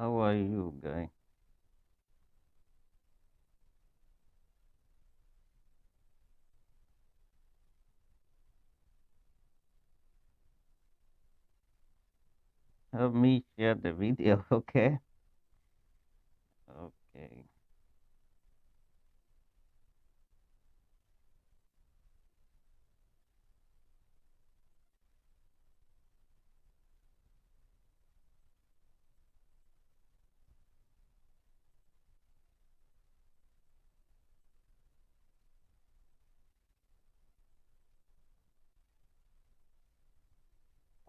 How are you, guy? Help me share the video, okay? Okay.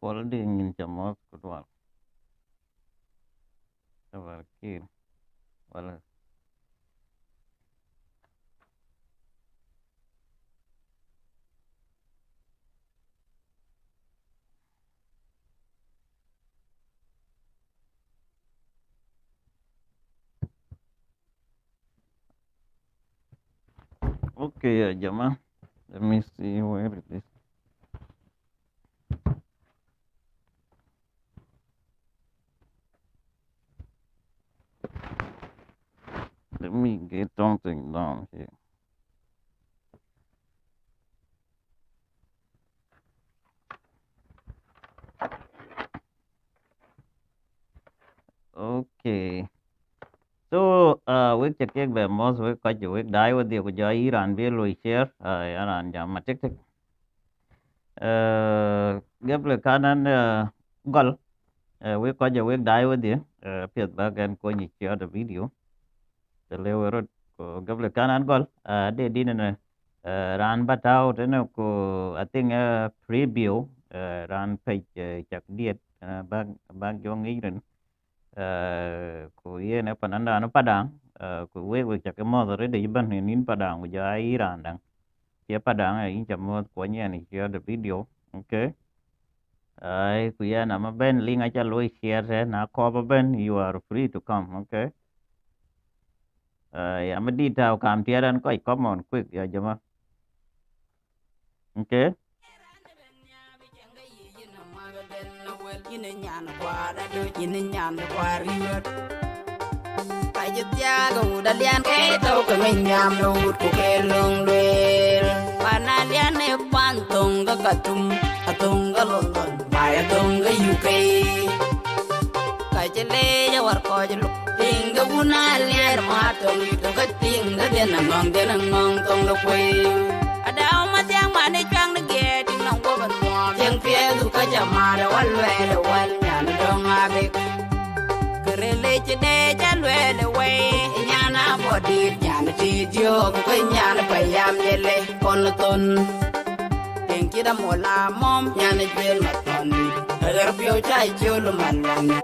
Quality in Jamus Kudwal. Kill. Well, okay, Jama. Let me see where it is. Let me get something down here. Okay. So, we check the most we catch we die with the Kujai Iran be lo share Iran Jama tick tick. Gable kanan gol we catch we die with the Piet back and go and share the video. The level gable kanan gol they didn't ran but out and ko I think preview ran page check diet bag young Iran ko ye na pananda no padang ko we check mo re de ban nin padang ko ja Iran dang ye padang ai cham mo ko nya ni share the video okay ai ku ya na ma ben link acha lo share re na ko ba ben you are free to come okay ya ma di tao kam tiaran ko comment quick ya jama okay Go dalian ke tau ke menyam lut ku ke long lel panalian e pantung ga katum atung ga london bai atung ga uk ka jele ya war ko jelu ting ga bunal yer ma tong itu ga ting ga den ngong tong lo kwe adao ma tiang ma ne chang ne ge ting nong go ban mo tiang pie du ka jama da wal we le wal nyan dong age Rele chede chalwele we nyana bodit nyana tidio ko nyana payam yele ton tenki da mola mom nyana jel maton repio chai chulu manwan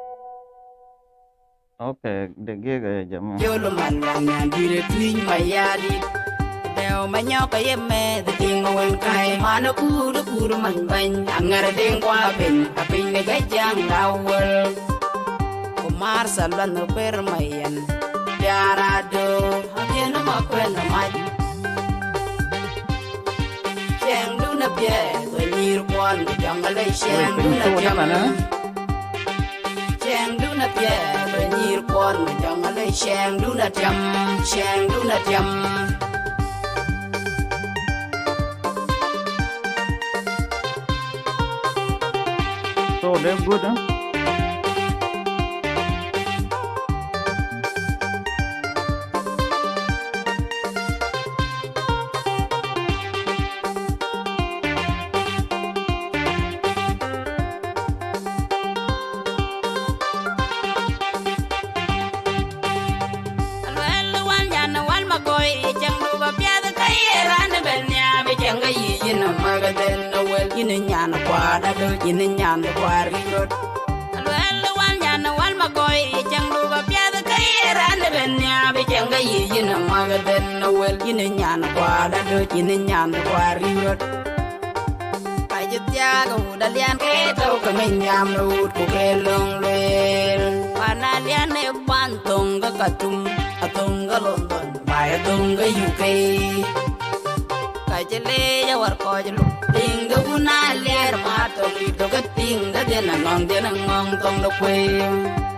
okay de ge jama chulu manwan dire twin mayadi Deo manyo ka yeme de tingo wen kai mano kuru man ban angar ding kwa ben apin ne gajang dawel Mar salvan no permayan Yarado Hakien no makwena maj Cheng du na pye Wenir kwan Jangale cheng du na jam Cheng du na pye Wenir kwan Jangale cheng du na jam Cheng du na jam so they're good huh Yin nyan kwa da do yin nyan kwa rirot alwel wan nyan wal ma koy jang du ba pya da kay ran ben nya be jang ga yin ma ga den wel yin nyan kwa da do yin nyan kwa rirot kai jit ya go da lian ke to ka men nyam lut ku ke long lel pana lian ne pan tong ga katum atung ga london bai atung ga uk Kajele ya war ko jelu tinga bunal yer ma to ki to ga tinga de na ngong tong lo kwe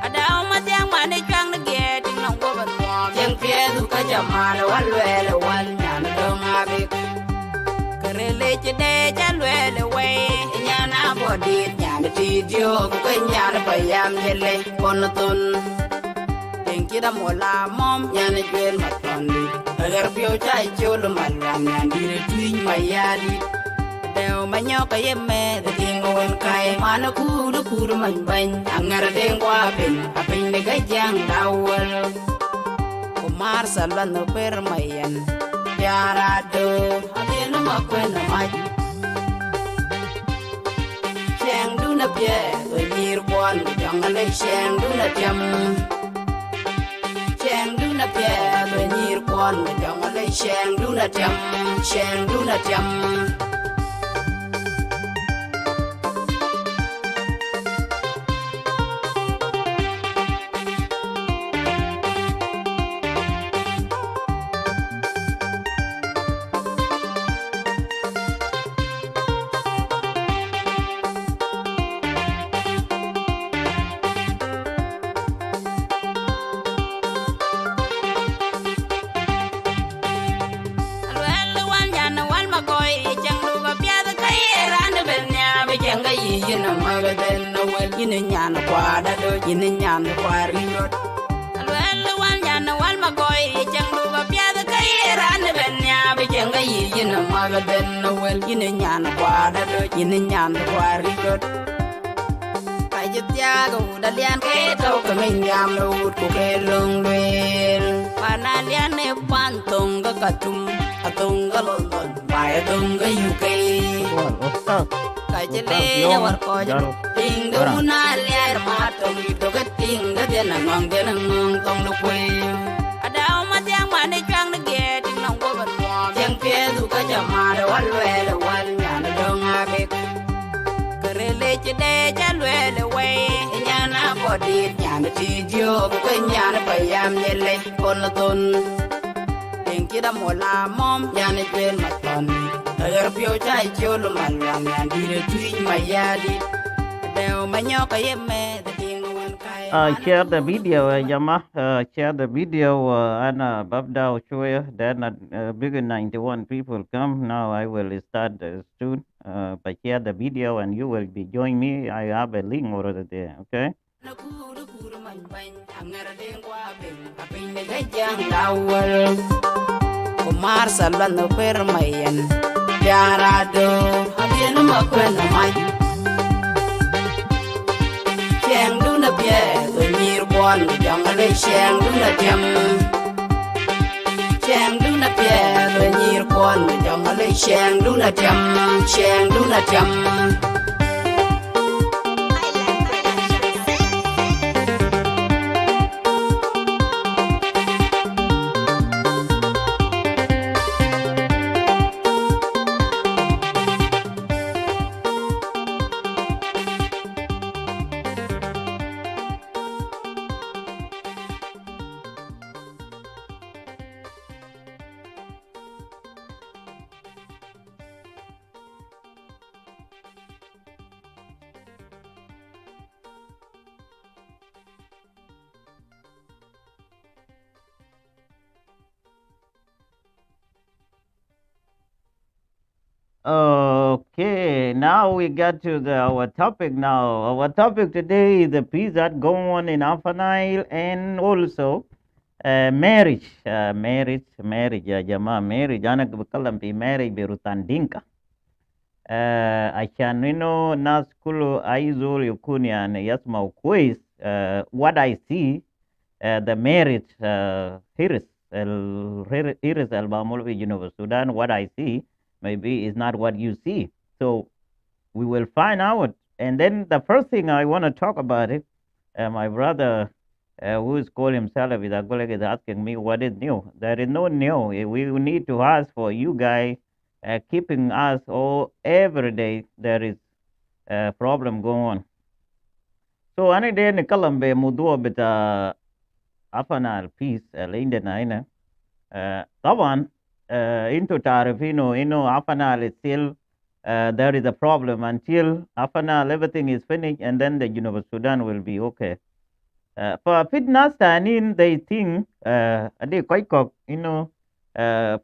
adao ma tiang ma mane chang na ge ting nong go ban wa jeng pie du ka jama na wal we le wal nyan do ma be kare le che de cha le le we nya na bo di nyan ti dio ko nyan pa yam ye le pon tun ting ki da mo la mom nyan gel ma ton di agar pio chai chul mal ram nyan di le twin ma ya di Deo manyo ka yeme the ting wen kai mana ku man ban angar deng wa pin apin de gajang dawal kumar salan no per mayan yara do abien ma kwen ma cheng du na pye to nir kwan jang le cheng du na tiam cheng du na pye to nir kwan jang le cheng du na tiam Yin nyan kwa da do yin nyan kwa ri rot alwel wan nyan wal ma koy jang du ba pya da kai ran ben nya be jang ga yin ma ga den wel yin nyan kwa da do yin nyan kwa ri rot kai jit ya go da lian ke to ka min yam lu ku ke lung luen pa na lian ne pan tung ga ka tum atung ga lon lon ba atung ga yu ke kai jele ya war ko jalo ting do na liar ma tong do ga ting ga de na ngong tong do kwe adao ma tiang ma ne chang na ge ting nong go ban wa jeng pie du ka jama de wal we le wal nya na do nga be kare le che de cha le le we nya na bo di nya na ti dio ko nya na pa yam ye le kon la ton ting ki da mo la mom nya ne pen ma ton agar pio chai cholo man ram yan di le twin ma ya di deo manyo ka yeme the ting wen kai Share the video, Yama. Share the video, Anna Babda Ochoya. Then bigger 91 people come. Now I will start soon. But share the video and you will be join me. I have a link over there, okay? na ku man ban angar den kwa ben apin ne gajang dawal kumar salan no per mayan yara do abien ma kwen mai cheng du na pye to nir kwan jang le cheng du na tiam cheng du na pye to nir kwan jang le cheng du na tiam Okay, now we got to our topic now. Our topic today is the peace that go on in Afanile and also marriage. Marriage, Jama, marriage. Ana bakalam pi marriage berutandinka. Ashan na skulu aizul yukuni and yasma ukwis. What I see, the marriage, Iris al-Bamulvi University Sudan, what I see, maybe is not what you see. So we will find out. And then the first thing I want to talk about it, my brother, who is called himself, is asking me what is new. There is no new. We need to ask for you guys keeping us all every day. There is a problem going on. So any day in Colombia, mudu bita afana peace lindena ina. Taban into Tarifino, Afanal is still, there is a problem until Afanal, everything is finished, and then the University of Sudan will be okay. For fitness, tanin, they think, they quite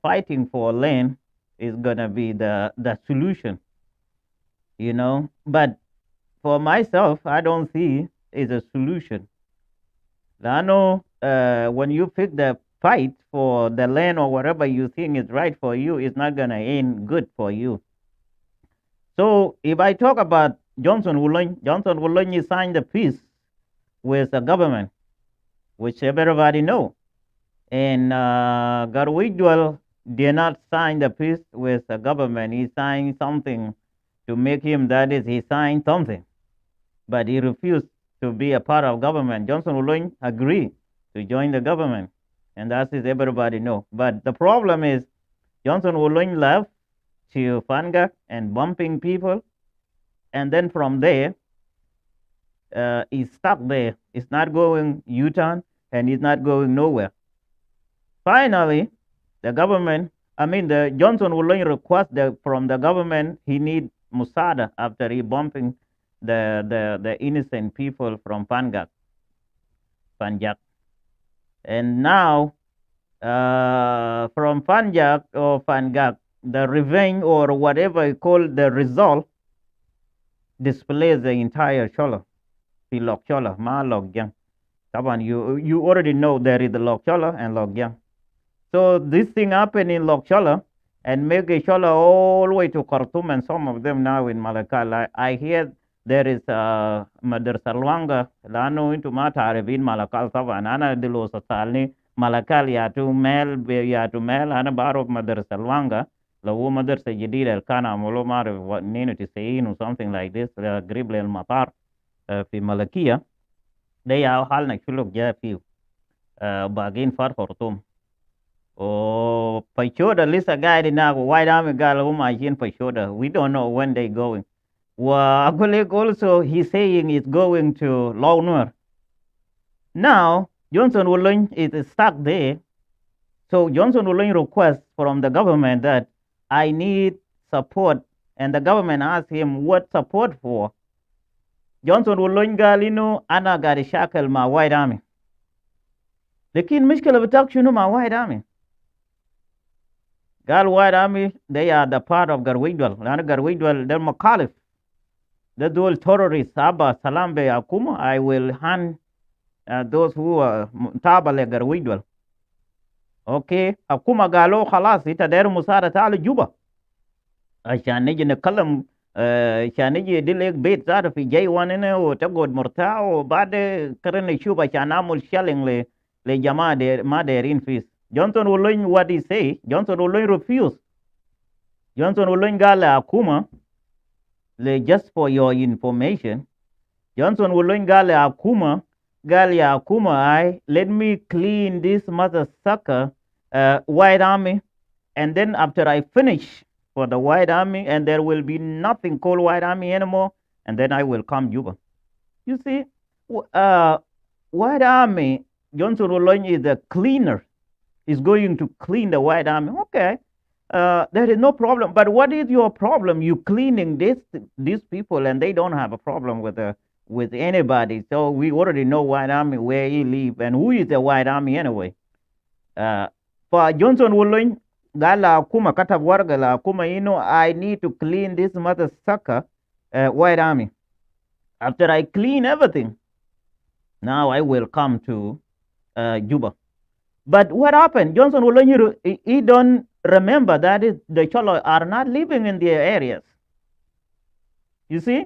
fighting for land is gonna be the solution, But for myself, I don't see is a solution. I know when you pick the fight for the land or whatever you think is right for you, it's not gonna end good for you. So if I talk about Johnson Wulong signed the peace with the government, which everybody know. And Garwidwell did not sign the peace with the government. He signed something to make him, that is, he signed something, but he refused to be a part of government. Johnson Wulong agreed to join the government, and that is everybody know. But the problem is Johnson Wulong left to Fangak and bumping people, and then from there, he's stuck there. He's not going U-turn, and he's not going nowhere. Finally, the government, the Johnson will only request from the government he need Musada after he bumping the innocent people from Panjak. And now, from Panjak or Pangak, the revenge or whatever you call the result displays the entire Chola. Lok Chola, Ma Lok Yang. Taban, you already know there is the Lok Chola and Lok Yang. So this thing happened in Lok Chola and make a Chola all the way to Khartoum, and some of them now in Malakal. I hear there is Madar Salwanga, Lano into Matarib in Malakal Savan, Ana de los Salni, Malakal Yatu Mel, Ana Barok Madar Salwanga, La Mother Sajidid El Kana Molomar, what Nino to say, or something like this, Gribble El Matar, Fi Malakia. They are Hal Nakuluk Jafi, Bagin Far Khartoum. Oh, Pachoda, list a guy now, White Army Gal, Pachoda. We don't know when they going. Well, Agulik also, he's saying it's going to Lawnur. Now, Johnson Wulong is stuck there. So Johnson Wulong requests from the government that I need support. And the government asks him what support for. Johnson Wulong Galino, Ana Gari Shackle, my White Army. The king Mishkel of Attack, my White Army. Gal White Army, they are the part of Garwidwell. Garwidwell, they're Makalif. The dual terrorists, Abba, Salambe, Akuma, I will hand those who are Tabale Garwidwell. Okay, Akuma Galo, Halas, ita der Musara Tali Juba. Shaniji Nakalam, Shaniji Dilek Bait Zara fi J1 in or Tagod Morta or Bade Karene Shuba Shanamul Shelling le Jama de Mader in fees. Johnson will learn what he say. Johnson will learn refuse. Johnson will learn Gala Akuma. Just for your information, Johnson will learn Gala Akuma. Galia Akuma, let me clean this mother sucker White Army, and then after I finish for the White Army, and there will be nothing called White Army anymore, and then I will come Juba. You see, White Army, Johnson will learn is a cleaner. Is going to clean the White Army. Okay, there is no problem. But what is your problem? You cleaning these people, and they don't have a problem with anybody. So we already know White Army where he live and who is the White Army anyway. For Johnson Wulong, Gala Kuma Katawargala Kuma, I need to clean this mother sucker White Army. After I clean everything, now I will come to Juba. But what happened? Johnson Wulong, he don't remember that the Cholo are not living in their areas. You see,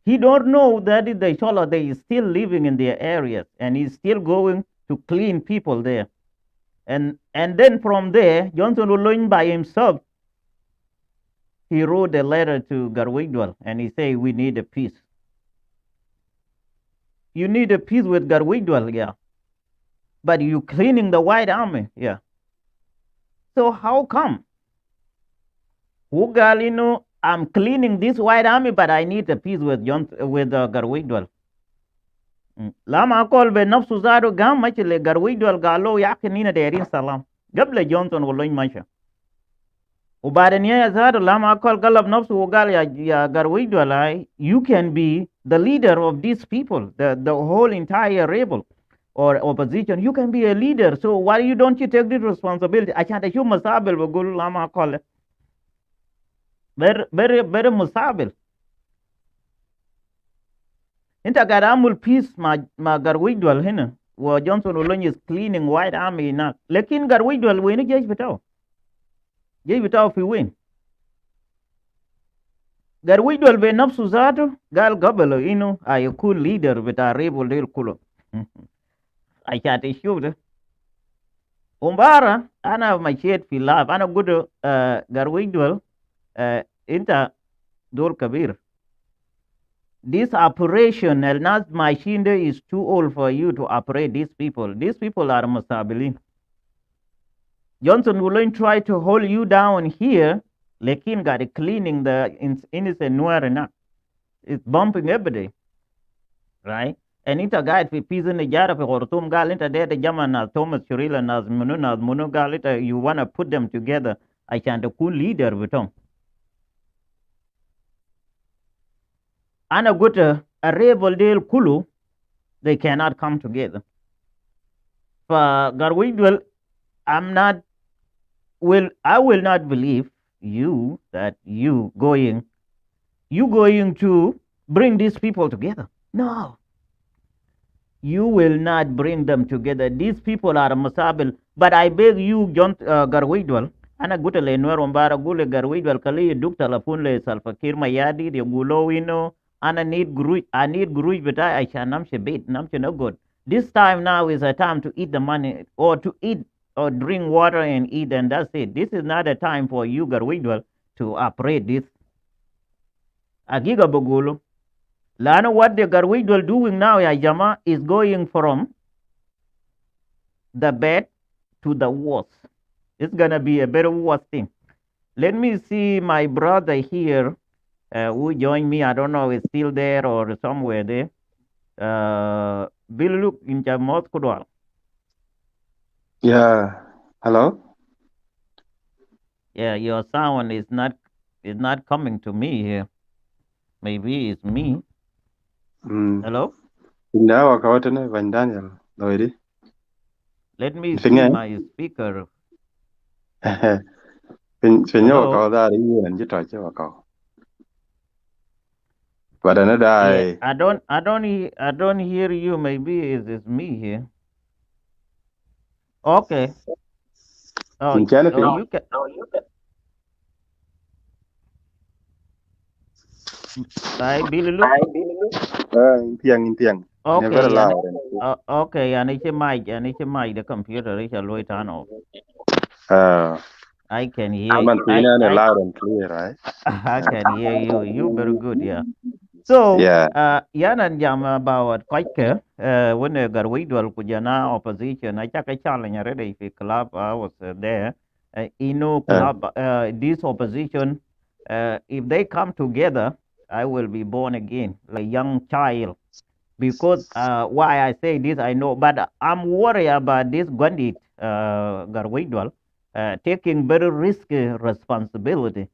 he don't know that the Cholo, they is still living in their areas, and he's still going to clean people there. And then from there, Johnson Wulong by himself, he wrote a letter to Garwidwell, and he said, we need a peace. You need a peace with Garwidwell, yeah. But you cleaning the White Army, yeah. So how come? Ugalino, I'm cleaning this White Army, but I need a peace with Garwidwell. Lama call be nafsu zaro gam machile Garwidwell galo yakinina derin salam. Gable Johnson Wulong macha. وبعدين يا زاد لما أقول قلب نفسه وقال يا قرويد ولا you can be the leader of these people, the whole entire rebel or opposition. You can be a leader. So why you don't you take this responsibility? عشان تشوف مستقبل بقول لما أقول very مستقبل. انت قاعد اعمل بيس مع قرويدول هنا وجونسون ولوني is cleaning white army هناك لكن قرويدول وين الجيش بتاعه؟ الجيش بتاعه في وين؟ قرويدول بنفسه ذاته قال قبل انه هيكون ليدر بتاع الريبل ديل كله عشان تشوف ده. ومبارا انا مشيت في لايف انا قلت قرويدول انت دور كبير. This operation El Nas machine is too old for you to operate these people. These people are mustabilin. Johnson will try to hold you down here. Lekin got cleaning the innocent noir enough. It's bumping every day. Right? And ita guide fi pizen the jara fi hortum gal inta there the German as Thomas Churila as Munu gal ita you wanna put them together. I can the cool leader with them. Ana guta a rebel del kulu, they cannot come together. For Garwidwell, I will not believe you that you going to bring these people together. No. You will not bring them together. These people are masabil. But I beg you, John Garwidwell, ana guta le nuero mbara gule Garwidwell kali duk telefon le Salfakir Mayadi de gulo wino. I need gruj but I shall namshe bait namshe no good. This time now is a time to eat the money or to eat or drink water and eat and that's it. This is not a time for you Garwidwell to operate this. Agiga Bogulu. Lana what the Garwidwell doing now ya Jama is going from the bad to the worst. It's gonna be a very worst thing. Let me see my brother here. Who joined me, I don't know, is still there or somewhere there. Bill look in Jamot Kudwal. Yeah. Hello? Yeah, your sound is not coming to me here. Maybe it's me. Hello? Inda wakawatene Van Daniel. Loidi. Let me see my speaker. Finyo wakawada ri and jita che wakaw. But another yeah, I don't hear you. Maybe it's me here. Okay. Oh, you can. Bye, Billy look. Intiang. Okay. Never allowed. Okay, I need the computer is a low turn off. I can hear you. I loud and clear, right? I can hear you. You very good, yeah. So, yanan jam about Koike, when the Garwidwal Kujana opposition, I check a challenge already if club I was there. Club this opposition, if they come together, I will be born again, like a young child. Because why I say this, I know, but I'm worried about this Gwandit Garwidwal taking very risky responsibility.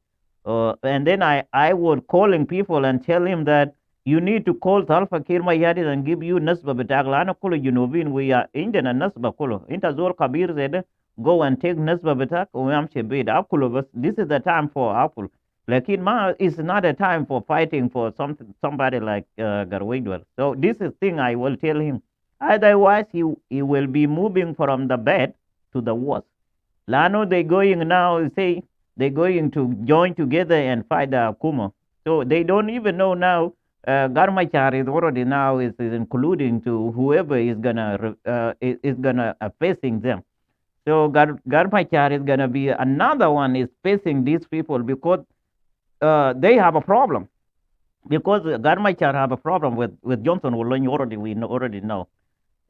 And then I would calling people and tell him that you need to call Salva Kiir Mayadit and give you Nasba Betagla. Ana kulu Junubin, we are Indian and Nasba kulu. Inta Zor Kabir said, go and take Nasba Betak, Uyamche Bid, Akulu. This is the time for Akul. Like it's not a time for fighting for somebody like Garwidwell. So this is thing I will tell him. Otherwise, he will be moving from the bad to the worst. Lano, they going now, say, they're going to join together and fight the Akuma. So they don't even know now. Garmachar is already now is including to whoever is gonna facing them. So Garmachar is gonna be another one is facing these people because they have a problem. Because Garmachar have a problem with Johnson already we already know.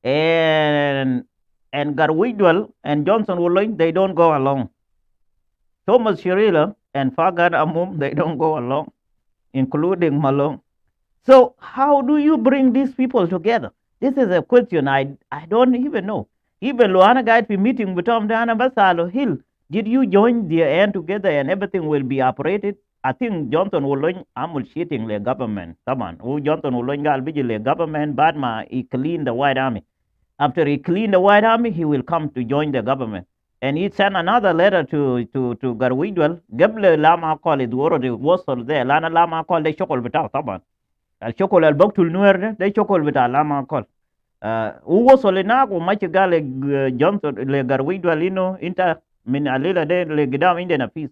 And Garwidwell and Johnson Woolley, they don't go along. Thomas Shirila and Fagan Amum, they don't go along, including Malone. So how do you bring these people together? This is a question I don't even know. Even Luana guy be meeting with Tom Dana Basalo Hill. Did you join the hand together and everything will be operated? I think Johnson will learn amul cheating the government. Come on. Who Johnson will learn the government, but he cleaned the White Army. After he cleaned the White Army, he will come to join the government. And he sent another letter to Garwidwell. Gable Lama call it already was there. Lana Lama call they chokol bitaw taban. Al chokol al baktul nuer they chokol bitaw Lama call. ووصل هناك وماشي قال جونسون لقرويدو انه انت من الليله ده لقدام عندنا peace.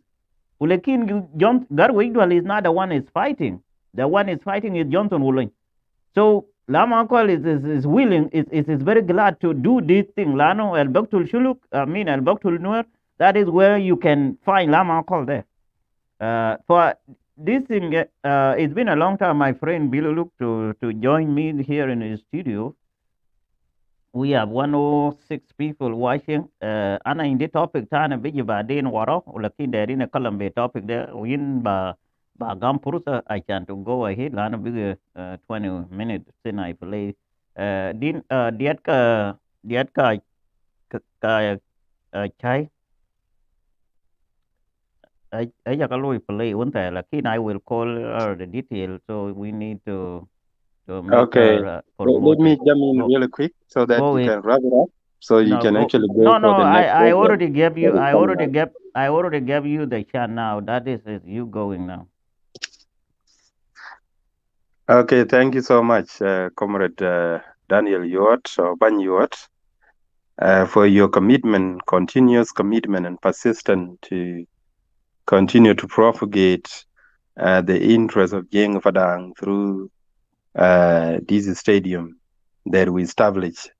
ولكن جون قرويدو is not the one is fighting. The one is fighting is Johnson Woolen. So Lama Akol is willing, is very glad to do this thing. Lano El Baktul Shuluk, El Baktul Nuer, that is where you can find Lama Akol there. For this thing, it's been a long time, my friend Biluluk, to join me here in the studio. We have 106 people watching. Ana in the topic tana biji ba din waro, ulakin dari na kalam be topic there. Win ba gam pursa I can to go ahead. Lana bigi 20 minutes sin I play. Din diat ka chai. I kalau play unta lakin I will call her the detail. So we need to make Okay. her Let me promoted. jump in Go really quick so that go you ahead. can wrap it up, so you No, can go. actually go No, for no. the next I program already gave you. that is coming up. I already gave you the chance. Now that is you going now. Okay, thank you so much, Comrade Daniel Yuot or Ban Yuot, for your commitment, continuous commitment and persistent to continue to propagate the interest of Jeng Fadang through this stadium that we established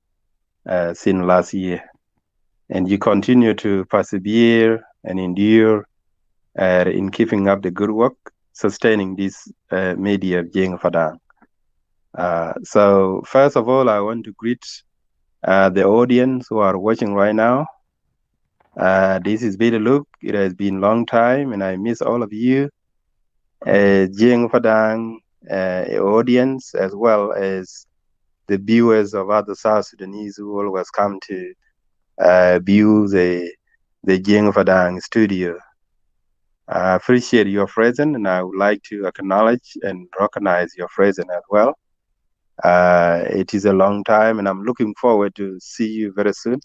since last year. And you continue to persevere and endure in keeping up the good work, sustaining this media of Jeng Fadang. So first of all, I want to greet the audience who are watching right now. This is Billy Luke. It has been a long time, and I miss all of you. Jeng Fadang audience, as well as the viewers of other South Sudanese who always come to view the Jeng Fadang studio. I appreciate your presence, and I would like to acknowledge and recognize your presence as well. It is a long time, and I'm looking forward to see you very soon.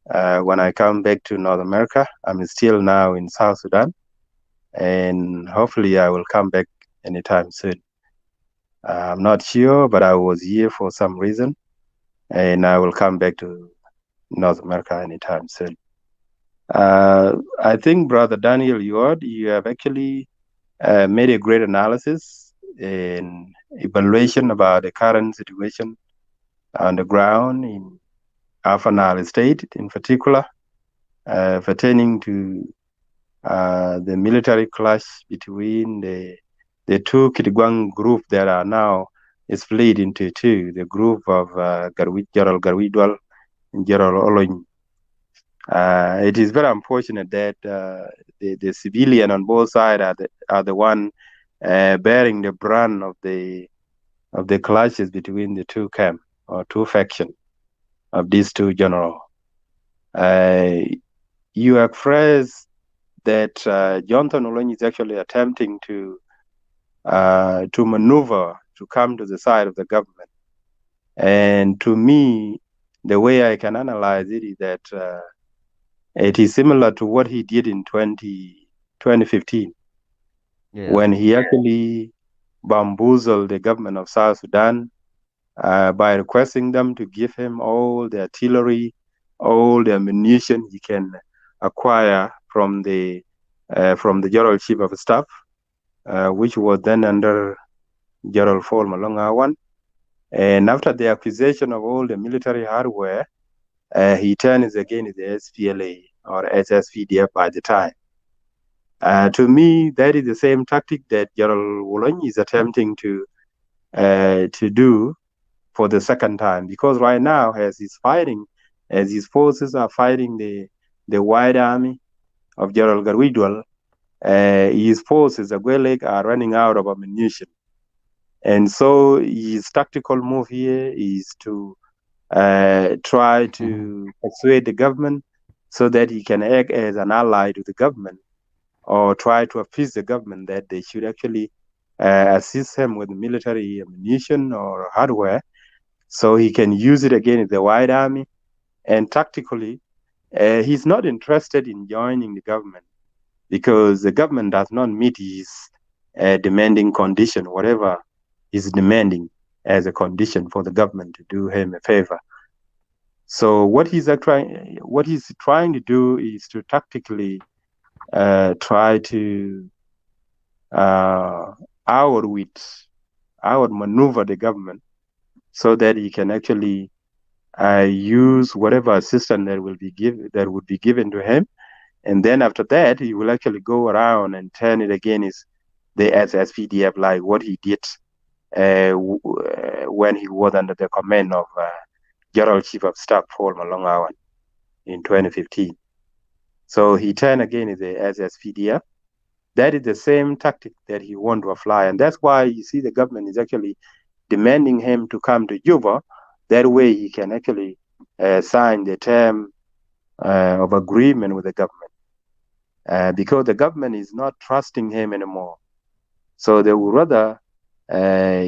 When I come back to North America, I'm still now in South Sudan, and hopefully I will come back anytime soon. I'm not sure, but I was here for some reason, and I will come back to North America anytime soon. I think, Brother Daniel Yuod, you have actually made a great analysis and evaluation about the current situation on the ground in Afanal State, in particular, pertaining to the military clash between the two Kitgwang group that are now split into two, the group of Gerald Garwidwal and Gerald Oloñ. It is very unfortunate that the civilian on both sides are the one bearing the brunt of the clashes between the two camps or two factions of these two generals. You expressed that Jonathan Oloñ is actually attempting to maneuver to come to the side of the government. And to me, the way I can analyze it is that it is similar to what he did in 2015, when he actually bamboozled the government of South Sudan by requesting them to give him all the artillery, all the ammunition he can acquire from the General Chief of Staff, which was then under General Paul Malong Awan. And after the acquisition of all the military hardware, he turns again the SPLA or SSPDF by the time. To me, that is the same tactic that General Oloñ is attempting to do for the second time, because right now, as his forces are fighting the White Army of General Garwidwal, his forces, the Agwelek, are running out of ammunition. And so his tactical move here is to try to persuade the government so that he can act as an ally to the government or try to appease the government that they should actually assist him with military ammunition or hardware so he can use it against the White Army. And tactically, he's not interested in joining the government because the government does not meet his demanding condition, whatever he's demanding as a condition for the government to do him a favor. So what he's trying to do is to tactically try to outmaneuver the government so that he can actually use whatever assistance that would be given to him, and then after that he will actually go around and turn it against the SSPDF, like what he did when he was under the command of General Chief of Staff Paul Malongawan in 2015. So he turned against the SSPDF. That is the same tactic that he want to apply, and that's why you see the government is actually demanding him to come to Juba. That way he can actually sign the term of agreement with the government, because the government is not trusting him anymore. So they would rather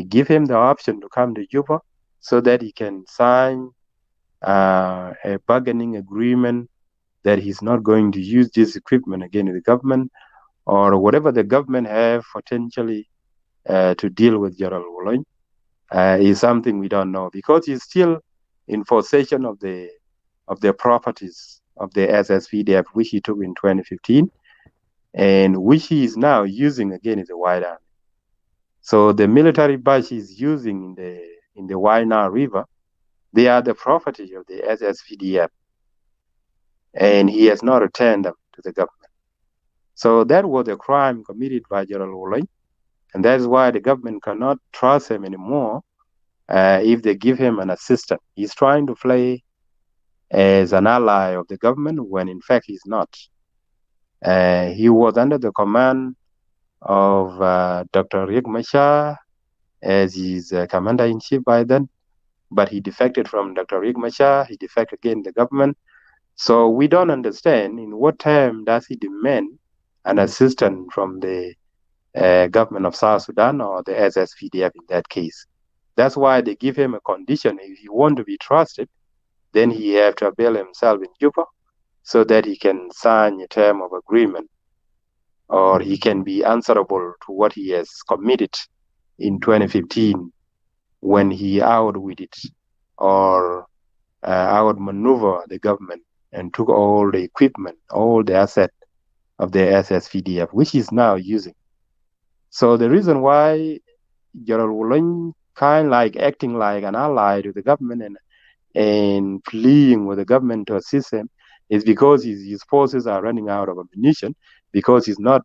give him the option to come to Juba so that he can sign a bargaining agreement that he's not going to use this equipment against the government or whatever the government have potentially to deal with Gerald Wolony. Is something we don't know because he's still in possession of the properties of the SSPDF, which he took in 2015, and which he is now using again in the White Army. So the military base he's using in the Waina River, they are the property of the SSPDF, and he has not returned them to the government. So that was a crime committed by Gerald Wolony, and that's why the government cannot trust him anymore if they give him an assistant. He's trying to play as an ally of the government when in fact he's not. He was under the command of Dr. Riek Machar as his commander-in-chief by then, but he defected from Dr. Riek Machar. He defected against the government. So we don't understand in what term does he demand an assistant from the government of South Sudan or the SSPDF in that case. That's why they give him a condition. If he want to be trusted, then he have to avail himself in Juba so that he can sign a term of agreement, or he can be answerable to what he has committed in 2015 when he outwitted it or outmaneuver the government and took all the equipment, all the asset of the SSPDF, which he's now using. So the reason why Gerald Wolony kind of like acting like an ally to the government and pleading with the government to assist him is because his forces are running out of ammunition, because he's not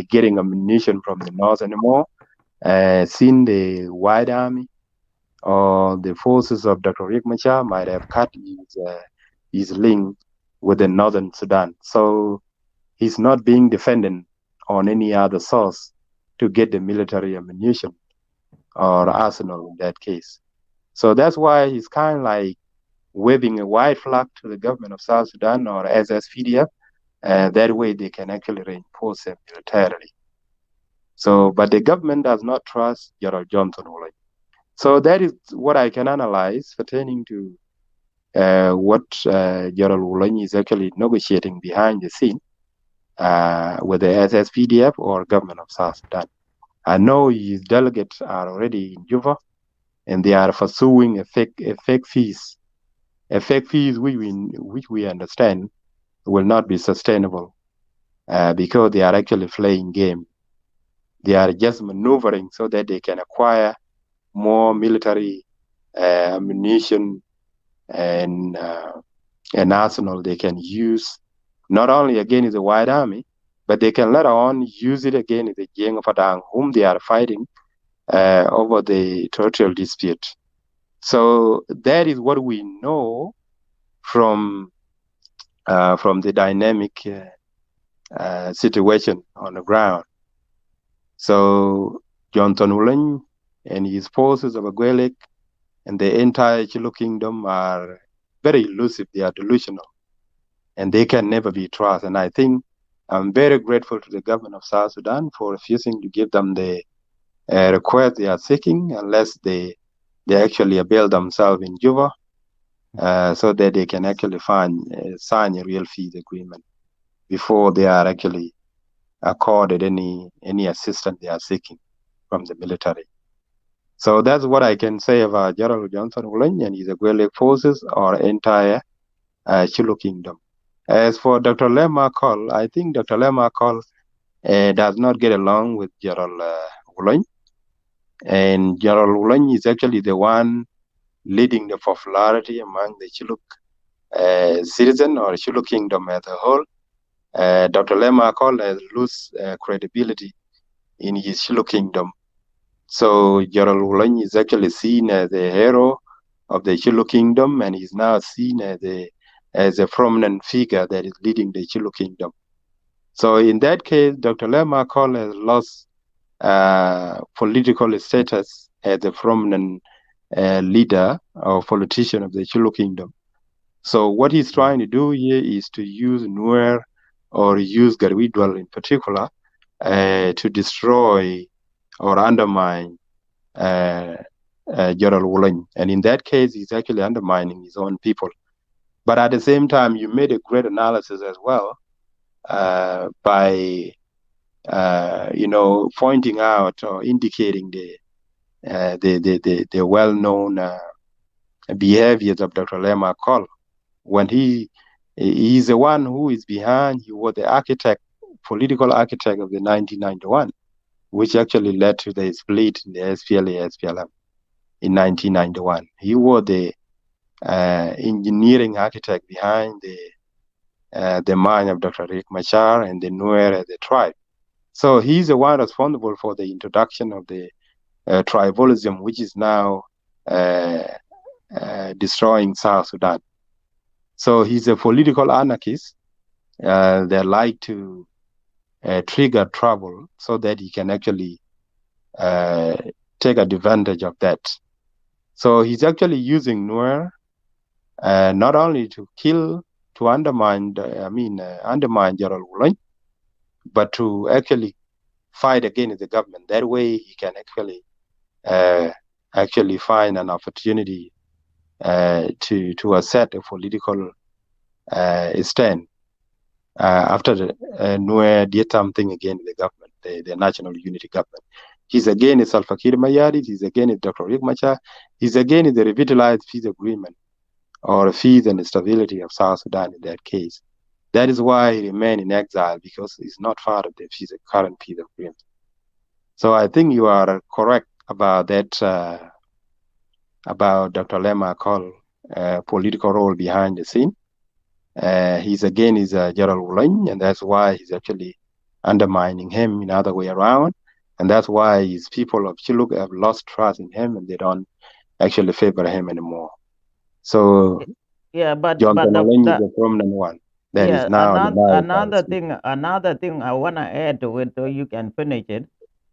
getting ammunition from the north anymore, since the White Army or the forces of Dr. Riek Machar might have cut his link with the northern Sudan. So he's not being defended on any other source to get the military ammunition or arsenal in that case. So that's why he's kind of like waving a white flag to the government of South Sudan or SSPDF. That way they can actually reinforce him militarily. So, but the government does not trust Gerald Johnson Wolony. So that is what I can analyze pertaining to what Gerald Wolony is actually negotiating behind the scene with the SSPDF or government of South Sudan. I know his delegates are already in Juba, and they are pursuing a fake fees which we understand will not be sustainable because they are actually playing game. They are just maneuvering so that they can acquire more military ammunition and arsenal they can use not only against the White Army, but they can later on use it against the Jiang of Padang, whom they are fighting over the territorial dispute. So that is what we know from the dynamic situation on the ground. So Johnson Wolony and his forces of Agwelek and the entire Chilu kingdom are very elusive. They are delusional. and they can never be trusted. And I think I'm very grateful to the government of South Sudan for refusing to give them the request they are seeking unless they actually avail themselves in Juba, so that they can actually sign a real peace agreement before they are actually accorded any assistance they are seeking from the military. So that's what I can say about General Johnson Wulin and his Agwele forces or entire Chulu Kingdom. As for Dr. Lema Call, I think Dr. Lema Call does not get along with General Wulin, and General Wulin is actually the one leading the popularity among the Chiluk citizen or Chiluk Kingdom as a whole. Dr. Lema Call has lost credibility in his Chiluk Kingdom. So General Wulin is actually seen as a hero of the Chulu Kingdom, and is now seen as a prominent figure that is leading the Chulu Kingdom. So in that case, Dr. Lema Call has lost political status as a prominent leader or politician of the Chulu Kingdom. So what he's trying to do here is to use Nuer or use Garwidwal in particular to destroy or undermine General Wulin. And in that case, he's actually undermining his own people. But at the same time, you made a great analysis as well by pointing out or indicating the well-known behaviors of Dr. Lema Col. When he's the one who is behind, he was the architect, political architect of the 1991, which actually led to the split in the SPLA-SPLM in 1991. He was the engineering architect behind the mind of Dr. Riek Machar and the Nuer as a tribe. So he's the one responsible for the introduction of the tribalism, which is now destroying South Sudan. So he's a political anarchist that like to trigger trouble so that he can actually take advantage of that. So he's actually using Nuer not only to kill, to undermine General Wulin, but to actually fight against the government. That way he can actually find an opportunity to assert a political stand after the Nuer did something against the government, the National Unity Government. He's against Salva Kiir Mayardit, he's against Dr. Riek Machar, he's against the revitalized peace agreement or peace and stability of South Sudan in that case. That is why he remained in exile, because he's not part of the current peace agreement. So I think you are correct about that, about Dr. Lema Col political role behind the scene. He's against Gerald Wulin, and that's why he's actually undermining him in other way around. And that's why his people of Chiluk have lost trust in him, and they don't actually favor him anymore. So yeah, but John Wulin the is a prominent one that yeah, is now another thing I wanna add to it so you can finish it.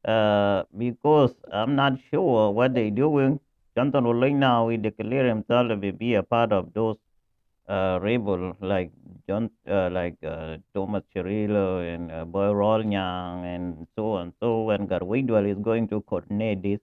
Because I'm not sure what they're doing. Jonathan Olin now he declare himself to be a part of those rebel like Thomas Cirillo and Boy Rolnyang and so on. So when Garwidwell is going to coordinate this,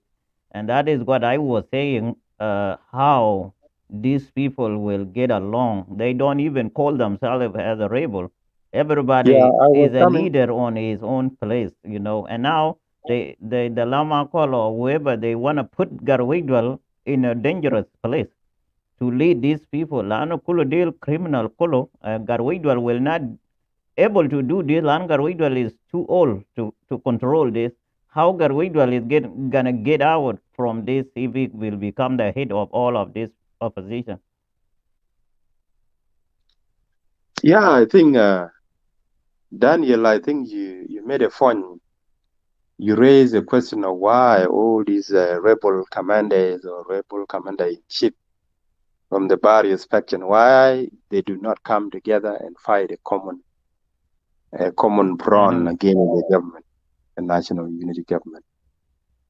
and that is what I was saying. How these people will get along? They don't even call themselves as a rebel. Everybody is a leader on his own place, And now the Lama Call or whoever they want to put Garwidwell in a dangerous place to lead these people. Lano Kulo deal criminal Kulo, Garwidwell will not able to do this. Lan Garwidwell is too old to control this. How Garwidwell is gonna get out from this if he will become the head of all of this opposition? Yeah, I think Daniel, I think you made a point. You raised the question of why all these rebel commanders or rebel commander-in-chief from the various factions, why they do not come together and fight a common front against the government, the National Unity Government.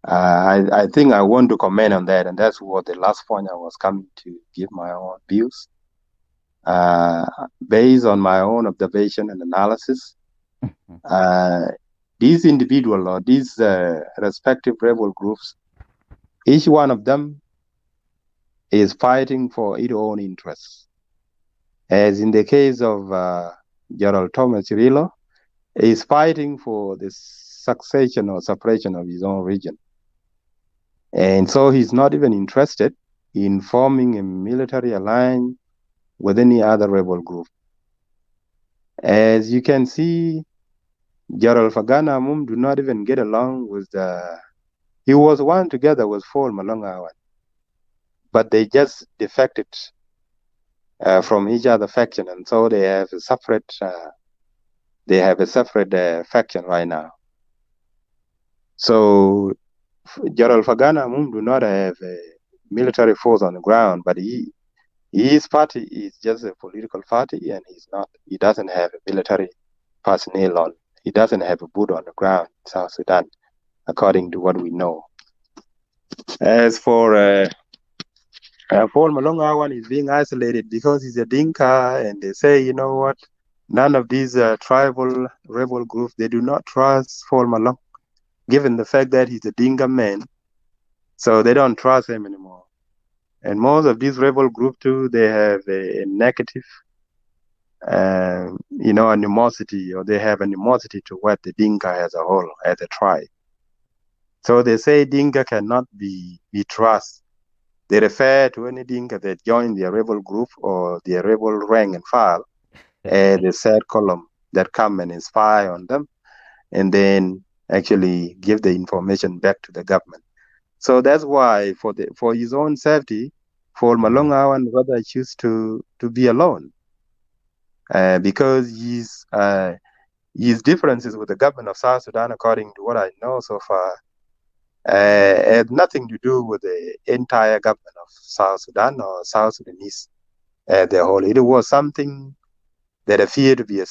I think I want to comment on that, and that's what the last point I was coming to give my own views. Based on my own observation and analysis, these individual or these respective rebel groups, each one of them is fighting for its own interests. As in the case of Gerald Thomas Cirillo, is fighting for the succession or separation of his own region. And so he's not even interested in forming a military alliance with any other rebel group. As you can see, Gerald Fagana Mum do not even get along with he was one together with Paul Malonga, but they just defected from each other faction, and so they have a separate faction right now. So Gerald Fagana Mum do not have a military force on the ground, but his party is just a political party, and he doesn't have a military personnel on. He doesn't have a boot on the ground in South Sudan, according to what we know. As for Paul Malonga is being isolated because he's a Dinka, and they say, you know what, none of these tribal rebel groups, they do not trust Paul Malong, given the fact that he's a Dinka man, so they don't trust him anymore. And most of these rebel groups too, they have a negative, animosity, or they have animosity to what the Dinka as a whole, as a tribe. So they say Dinka cannot be trusted. They refer to any Dinka that join their rebel group or their rebel rank and file as the third column that come and spy on them, and then actually give the information back to the government. So that's why, for his own safety, for Malonga and rather choose to be alone, because his differences with the government of South Sudan, according to what I know so far, had nothing to do with the entire government of South Sudan or South Sudanese as a whole. It was something that appeared to be a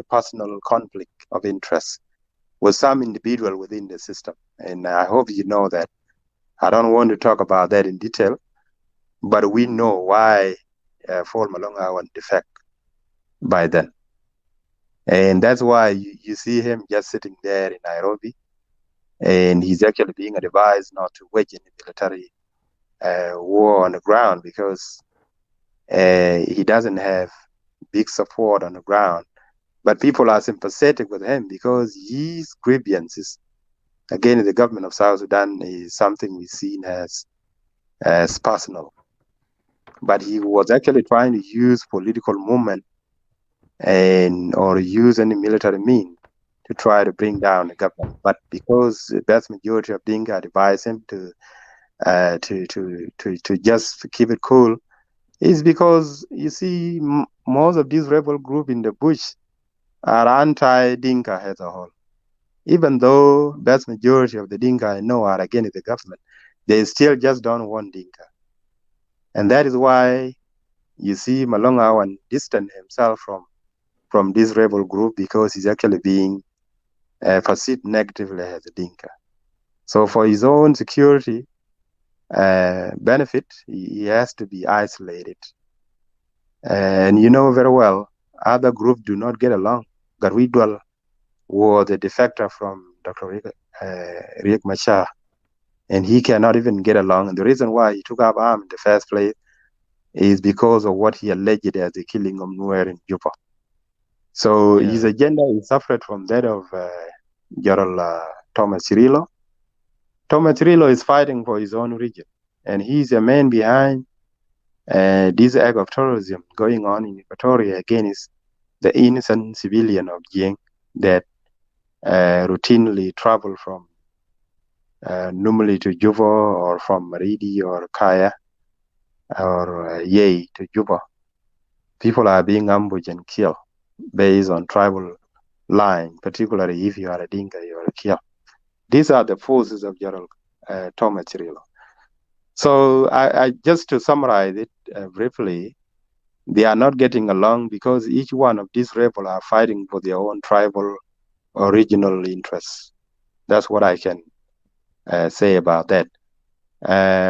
personal conflict of interest with some individual within the system. And I hope you know that. I don't want to talk about that in detail, but we know why Paul Malonga went defect by then. And that's why you see him just sitting there in Nairobi, and he's actually being advised not to wage any military war on the ground, because he doesn't have big support on the ground. But people are sympathetic with him because his grievances against the government of South Sudan is something we've seen as personal. But he was actually trying to use political movement or use any military means to try to bring down the government. But because the vast majority of Dinka advised him to just keep it cool, is because you see most of these rebel group in the bush are anti-Dinka as a whole. Even though vast majority of the Dinka I know are against the government, they still just don't want Dinka. And that is why you see Malonga distant himself from this rebel group, because he's actually being perceived negatively as a Dinka. So for his own security benefit, he has to be isolated. And you know very well, other groups do not get along. Garwidwal was a defector from Dr. Riek Machar, and he cannot even get along. And the reason why he took up arms in the first place is because of what he alleged as the killing of Nuer in Juba. So his agenda is separate from that of General Thomas Cirillo. Thomas Cirillo is fighting for his own region, and he's a man behind this act of terrorism going on in Equatoria against the innocent civilian of Jiang that routinely travel from normally to Juba, or from Maridi or Kaya or Yei to Juba. People are being ambushed and killed based on tribal line, particularly if you are a Dinka, you are killed. These are the forces of General Thomas Cirillo. So I just to summarize it briefly, they are not getting along because each one of these rebels are fighting for their own tribal or regional interests. That's what I can say about that.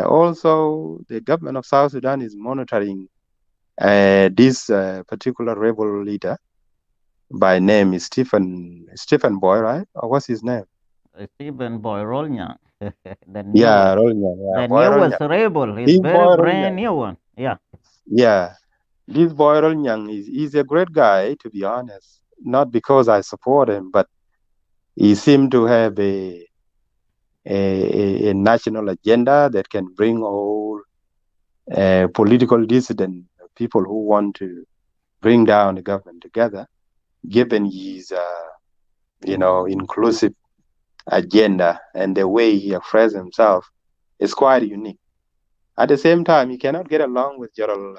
Also, the government of South Sudan is monitoring This particular rebel leader by name is Stephen Boy, right? Or what's his name? Stephen Boy Rolnya, the new Yeah, one. Rolnya. Yeah, The Boy newest Rolnya. rebel is This very boy brand Rolnya. new one. Yeah. Yeah, this boy Rolnyang is a great guy, to be honest. Not because I support him, but he seemed to have a national agenda that can bring all political dissident people who want to bring down the government together, given his inclusive agenda and the way he expresses himself is quite unique. At the same time, he cannot get along with Gerald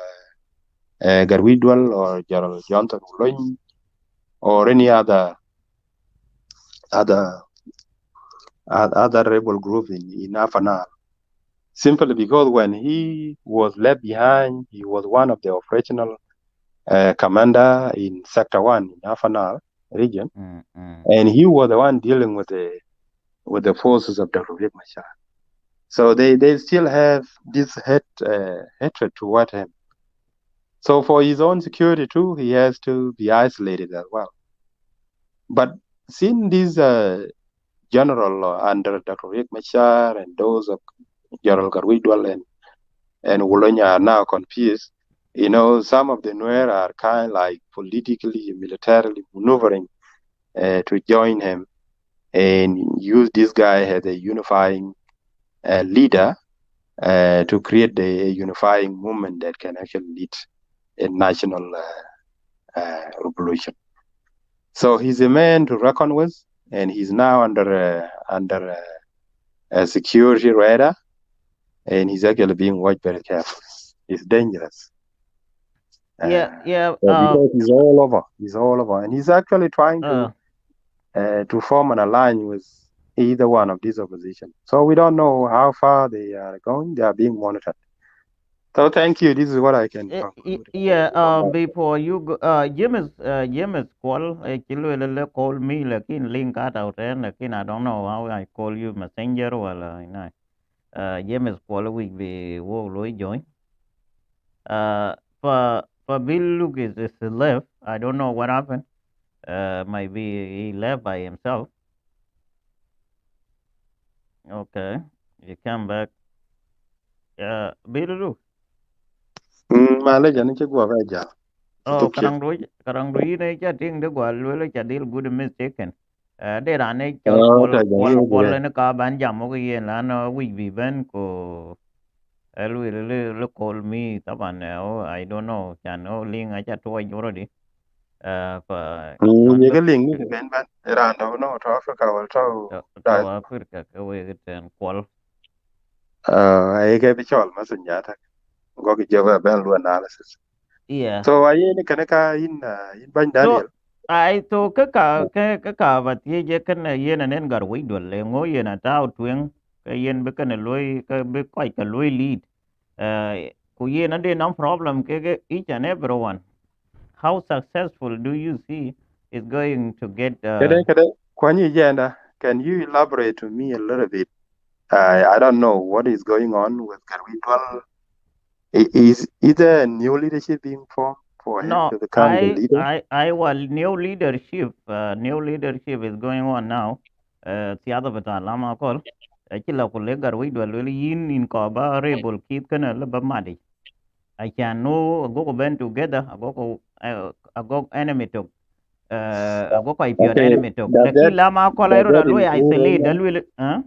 Garwidwal or Gerald Johnson Ulony or any other other rebel group in Afanal. Simply because when he was left behind, he was one of the operational commander in Sector 1 in Afanal region, and he was the one dealing with the forces of Dr. Riek Machar. So they still have this hatred toward him. So for his own security too, he has to be isolated as well. But since this general under Dr. Riek Machar and those of General Garwidwal and Wolonya are now confused, some of the Nuer are kind of like politically, militarily maneuvering to join him and use this guy as a unifying leader to create a unifying movement that can actually lead a national revolution. So he's a man to reckon with, and he's now under a security radar, and he's actually being watched very carefully. It's dangerous. Yeah. Because he's all over, and he's actually trying to form an alliance with either one of these opposition. So we don't know how far they are going. They are being monitored. So thank you. This is what I can conclude. Before you go, James call, call me, like in link out out there, like in, I don't know how I call you messenger or, James call, we be, wo, join. For Bill Lucas is left. I don't know what happened. Maybe he left by himself. Okay, he come back. Bill Lucas. Mileage and it's go ahead. Oh, karang doi ne cha ting de gwa lo cha deal good mistaken. De ran ne chol kwal ne ka ban jam mo yen la no we ben ko lu call me taban oh I don't know chan oh ling a cha toy already. For You non can link me to Ben Ban. Around no to Africa or to Africa ka we ten kwal. I gave a chol messenger. Go get your Ben Lu analysis. Yeah. So I in Ban Daniel. So ai to ka va ti je kan yen nen gar wi do le ngo yen ta twen ka yen be kan loy ka be ko ka loy lead ku yen ade no problem ke each and everyone. How successful do you see is going to get Kwani Jenda, can you elaborate to me a little bit? I don't know what is going on with Garwidwal. Is there a new leadership being formed for him no to become the leader? I well new leadership is going on now the other bata lama call kila ko le gar wi do le yin in ko ba rebel kit kana le ba madi I can know go band together go enemy to go ko ipion Okay, enemy to laki lama ko la does ro that lo include isolate Rolnyang? dalwil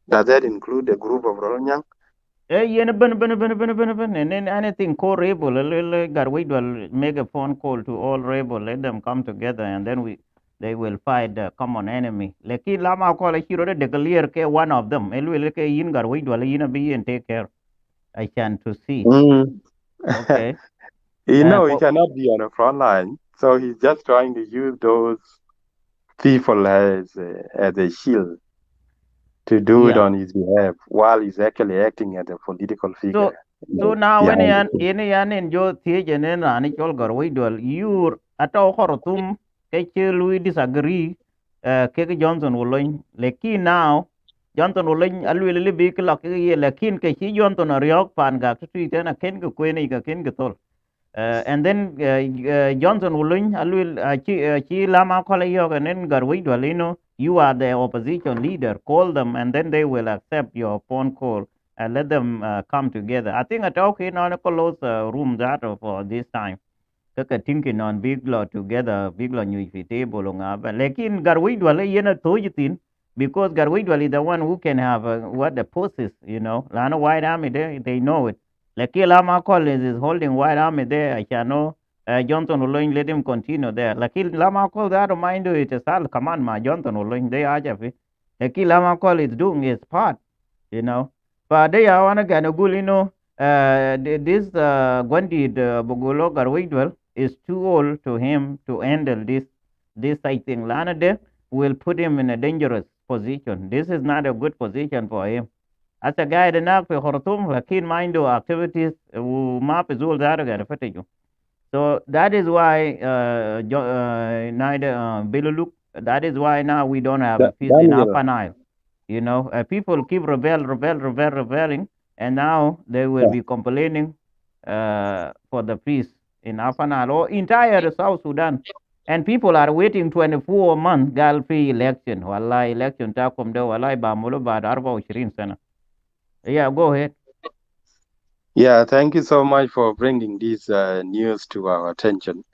Does that include the group of Rolnyang? yen ben and then anything called rebel gar we will make a phone call to all rebel let them come together and then they will fight the common enemy laki lama ko la hero de clear ke one of them elwil ke yin gar we will yin be and take care I can to see Mm. okay He cannot be on the front line, so he's just trying to use those people as a shield to do it yeah. on his behalf while he's actually acting as a political So figure now when behind the yan scene. in yan in jo tie ne na ni chol gar we dol you ato khorotum ke che lui disagree ke Johnson wolony leki now Johnson wolony alwe le bi ke la ke ye lekin ke chi Johnson ariok pan ga tu te na ken ke kwe ni ka ken ke tol And then Johnson Ulun alwil chi lama kola yoga nen garwi dwalino, you are the opposition leader, call them and then they will accept your phone call and let them come together. I think at okay no close room that for this time kaka thinking on big law together, big law new fi table nga ba lekin garwi dwale yena tojitin, because garwi dwale is the one who can have what the forces, lana white army they know it. Like Lama Collins is holding white army there, I can know. Johnson Uloin let him continue there. Like Lama Call that remind you it is all command ma Johnson Uloin they are Jaffe. Like Lama Call is doing his part, you know. But they are one again, this Gwandi Bugulo Garwidwell is too old to him to handle this I think Lana de will put him in a dangerous position. This is not a good position for him. As a guy هناك في خرطوم لكن ما عنده activities وما في زول ذاته قاعد يفتشوا. So that is why neither Biluluk, that is why now we don't have a peace in Daniel. Upper Nile. People keep rebelling, and now they will Yeah. be complaining for the peace in Upper Nile or entire South Sudan. And people are waiting 24 months gal free election. Wallahi election takum de wallahi ba mulu ba 24 sana. Yeah, go ahead. Yeah, thank you so much for bringing this news to our attention.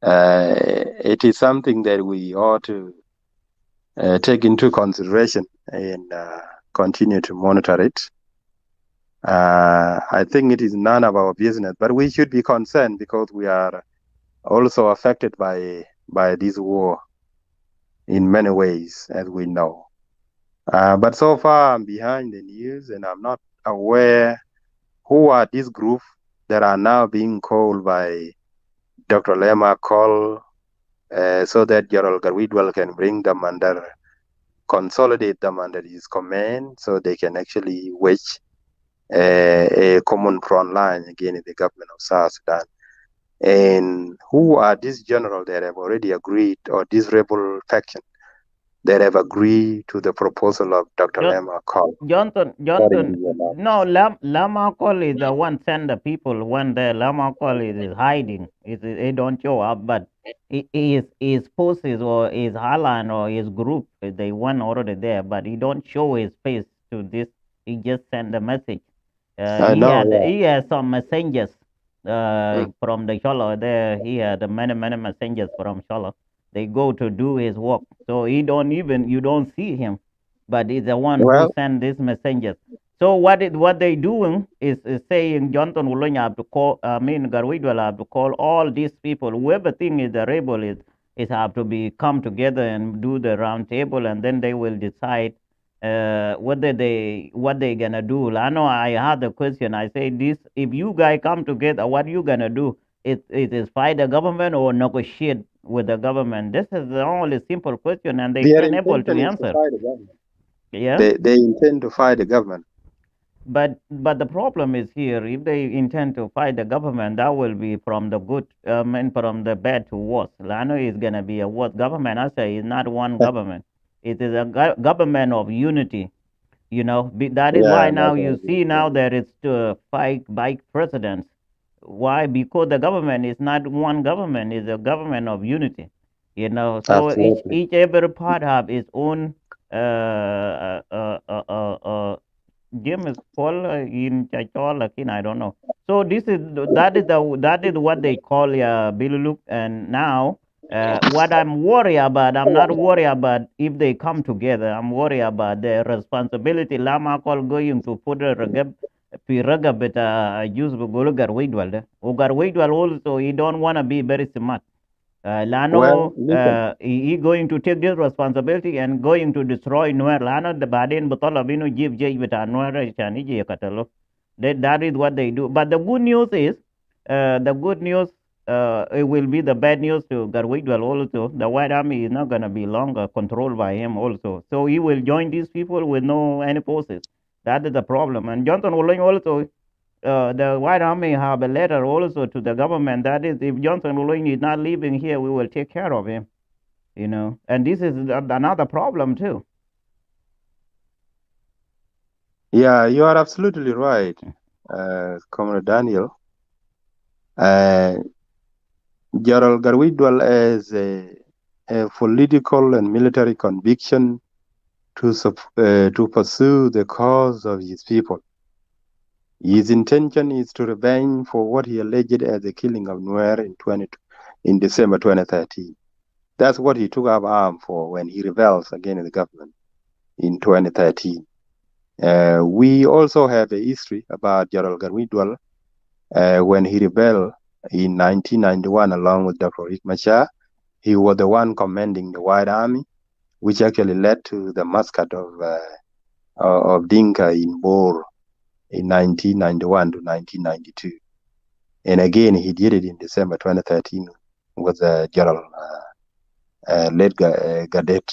It is something that we ought to take into consideration and continue to monitor it. I think it is none of our business, but we should be concerned because we are also affected by this war in many ways, as we know. But so far, I'm behind the news, and I'm not aware who are these groups that are now being called by Dr. Lema call so that Gerald Garwidwell can bring them under, consolidate them under his command so they can actually wage a common front line against the government of South Sudan. And who are these generals that have already agreed, or this rebel faction that have agreed to the proposal of Dr. Jo- Lema call? According to Johnson, your map. no, Lama Call is the one send the people when the Lama Call is hiding. He don't show up, but his forces or his Halan or his group, they went already there, but he don't show his face to this. He just send a message. I know, He had some messengers yeah. from the Sholo there. He had many messengers from Sholo. They go to do his work, so he don't even you don't see him, but he's the one who Well, sent these messengers. So what they doing is saying Johnson will have to call. I mean Garwid will have to call all these people. Whoever think is the rebel is have to be come together and do the round table, and then they will decide what they gonna do. I know I had the question. I say this: if you guys come together, what you gonna do? It is fight the government or negotiate with the government. This is the only simple question, and they their can able to intention is to answer. fight the government. Yeah. They intend to fight the government. But the problem is here. If they intend to fight the government, that will be from the good, and from the bad to worse. Lano is gonna be a worse government. I say it's not one government. It is a government of unity. That is Yeah, why now that's you what see now there is five bike presidents. Why? Because the government is not one government; it's a government of unity. So absolutely. each every part have its own uh, uh, uh, uh, uh, uh, James Paul in Chachol, again, I don't know. So that is what they call Biluluk. And now, what I'm worried about, I'm not worried about if they come together. I'm worried about the responsibility. Lama call going to put a regab. Piraga beta use Gulugar Widwal. Ugar Widwal also he don't wanna be very smart. Well, Lano listen, he going to take this responsibility and going to destroy Nuer. Lano the Baden Batola Bino give Jay with Nuer Chaniji Katalo. That is what they do. But the good news is, the good news, it will be the bad news to Garwidwell also. The White Army is not going to be longer controlled by him also. So he will join these people with no any forces. That is the problem. And Johnson Olony also, the White Army have a letter also to the government that is, if Johnson Olony is not living here, we will take care of him. And this is another problem too. yeah, you are absolutely right, Comrade Daniel. Uh, Gerald Garwidwal has a political and military conviction to pursue the cause of his people. His intention is to revenge for what he alleged as the killing of Nuer in December 2013. That's what he took up arms for when he rebels against the government in 2013. We also have a history about Gerald Garwidwal when he rebelled in 1991 along with Dr. Riek Machar. He was the one commanding the White Army, which actually led to the massacre of Dinka in Bor in 1991 to 1992. And again, he did it in December 2013 with General led Gadet.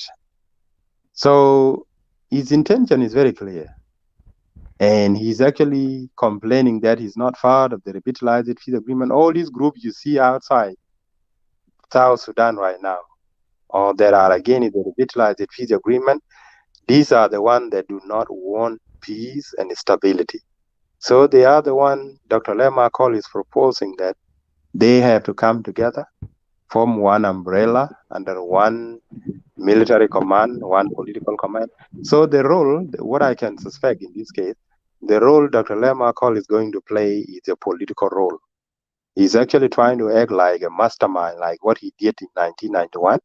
So his intention is very clear. And he's actually complaining that he's not part of the revitalized peace agreement. All these groups you see outside South Sudan right now, or that are against the revitalized peace agreement, these are the ones that do not want peace and stability. So they are the one Dr. Lemar Call is proposing that they have to come together, form one umbrella under one military command, one political command. So the role, what I can suspect in this case, the role Dr. Lemar Call is going to play is a political role. He's actually trying to act like a mastermind, like what he did in 1991,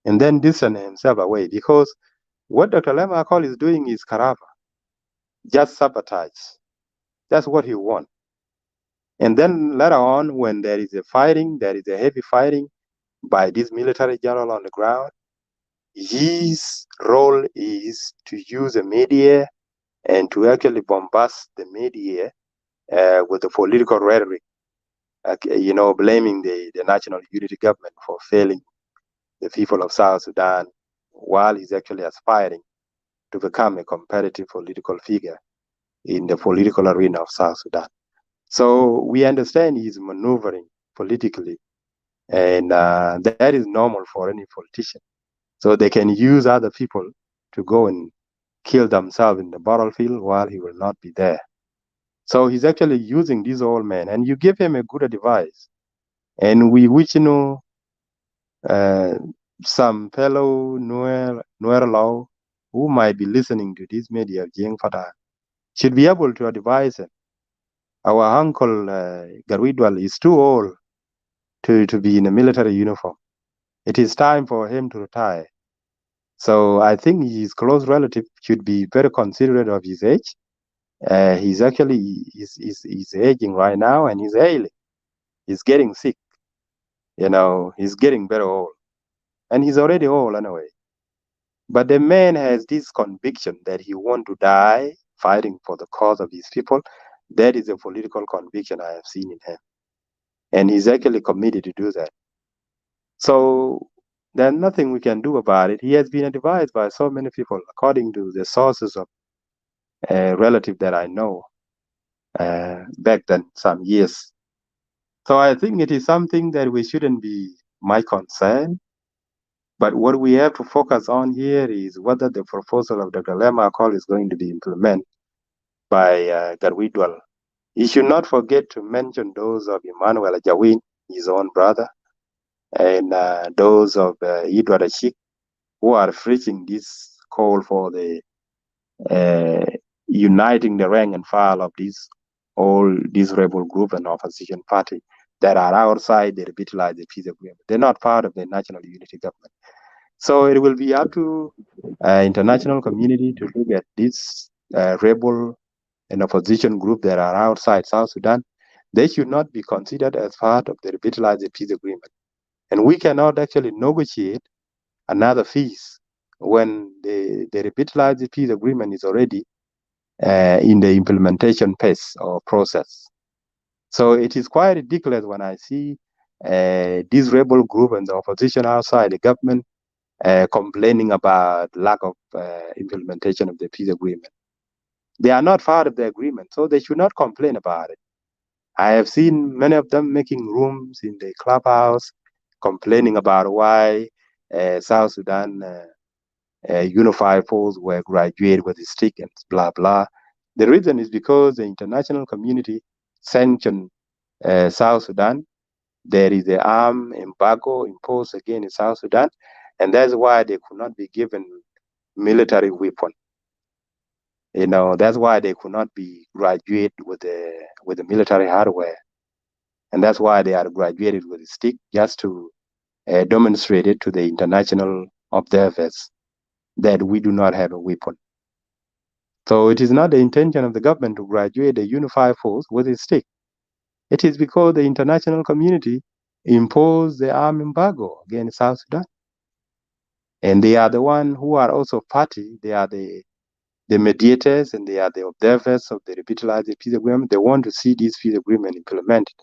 and then distance himself away, because what Dr. Lemar Call is doing is karava, just sabotage. That's what he wants. And then later on, when there is a fighting, there is a heavy fighting by this military general on the ground, his role is to use the media and to actually bombast the media with the political rhetoric, blaming the national unity government for failing the people of South Sudan, while he's actually aspiring to become a competitive political figure in the political arena of South Sudan. So we understand he's maneuvering politically, and that is normal for any politician. So they can use other people to go and kill themselves in the battlefield while he will not be there. So he's actually using this old man, and you give him a good advice. And we wish, some fellow Nuer Law who might be listening to this media of Jing Fatah should be able to advise him. Our uncle Garwidwal is too old to be in a military uniform. It is time for him to retire. So I think his close relative should be very considerate of his age. He's actually he's aging right now, and he's ailing. He's getting sick. He's getting very old, and he's already old anyway. But the man has this conviction that he wants to die fighting for the cause of his people. That is a political conviction I have seen in him, and he's actually committed to do that. So there's nothing we can do about it. He has been advised by so many people, according to the sources of a relative that I know back then, some years. So I think it is something that we shouldn't be my concern. But what we have to focus on here is whether the proposal of Dr. Lemar Call is going to be implemented by Garwidwal. He should not forget to mention those of Emmanuel Ajawin, his own brother, and those of Edward Ashik, who are preaching this call for the uniting the rank and file of all these rebel group and opposition party that are outside the revitalized peace agreement. They're not part of the national unity government. So it will be up to international community to look at this rebel and opposition group that are outside South Sudan. They should not be considered as part of the revitalized peace agreement. And we cannot actually negotiate another peace when the revitalized peace agreement is already in the implementation phase or process. So it is quite ridiculous when I see this rebel group and the opposition outside the government complaining about lack of implementation of the peace agreement. They are not part of the agreement, so they should not complain about it. I have seen many of them making rooms in the clubhouse complaining about why South Sudan unified force were graduated with the stick and blah, blah. The reason is because the international community sanctioned South Sudan. There is the arm embargo imposed against South Sudan, and that's why they could not be given military weapon. That's why they could not be graduated with the military hardware, and that's why they are graduated with a stick just to demonstrate it to the international observers that we do not have a weapon. So it is not the intention of the government to graduate a unified force with a stick. It is because the international community imposed the arm embargo against South Sudan. And they are the one who are also party. They are the mediators and they are the observers of the revitalized peace agreement. They want to see this peace agreement implemented.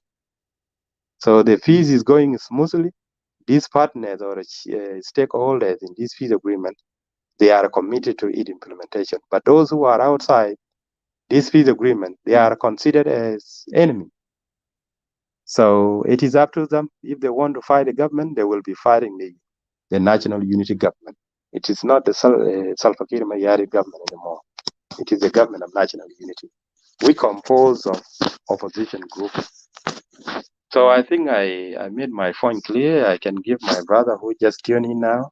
So the peace is going smoothly. These partners or stakeholders in this peace agreement, they are committed to its implementation. But those who are outside this peace agreement, they are considered as enemy. So it is up to them. If they want to fight the government, they will be fighting the national unity government. It is not the Salva Kiir Mayardit government anymore. It is the government of national unity. We compose of opposition groups. So I think I made my point clear. I can give my brother who just tuned in now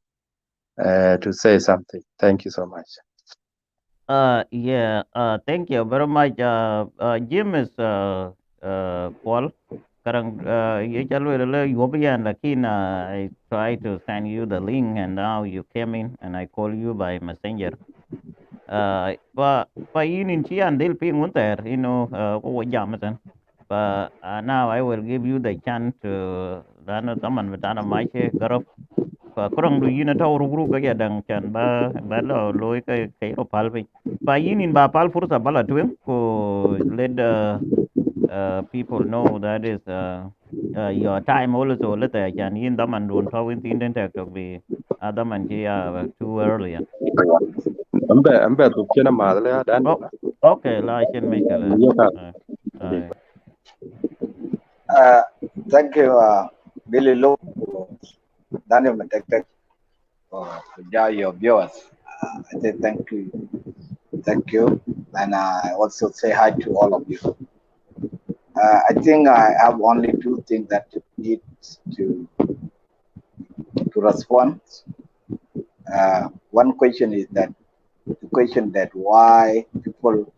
to say something. Thank you so much. Yeah, thank you very much. Jim is Paul. Karang ye chalwe le yobiyan lakin I try to send you the link and now you came in and I call you by messenger. Pa yin in chi and they'll ping one there, what jamatan. Now I will give you the chance to dana taman vetana maiche garop. Kurang du yin ta urugru ka ya dang chan ba lo loy ka ro palpe. Pa yin in ba pal fursa bala tuem ko let people know that is your time also let chan yin daman dun tawin tin den tek to be daman chi too early. I'm bad to kena madle Oh, Daniel. okay, la shen mekele. Yoka. Uh, Uh, Thank you, Billy Luke, Daniel Matek, for your viewers. I say thank you, and I also say hi to all of you. I think I have only two things that need to respond. One question is that the question that why people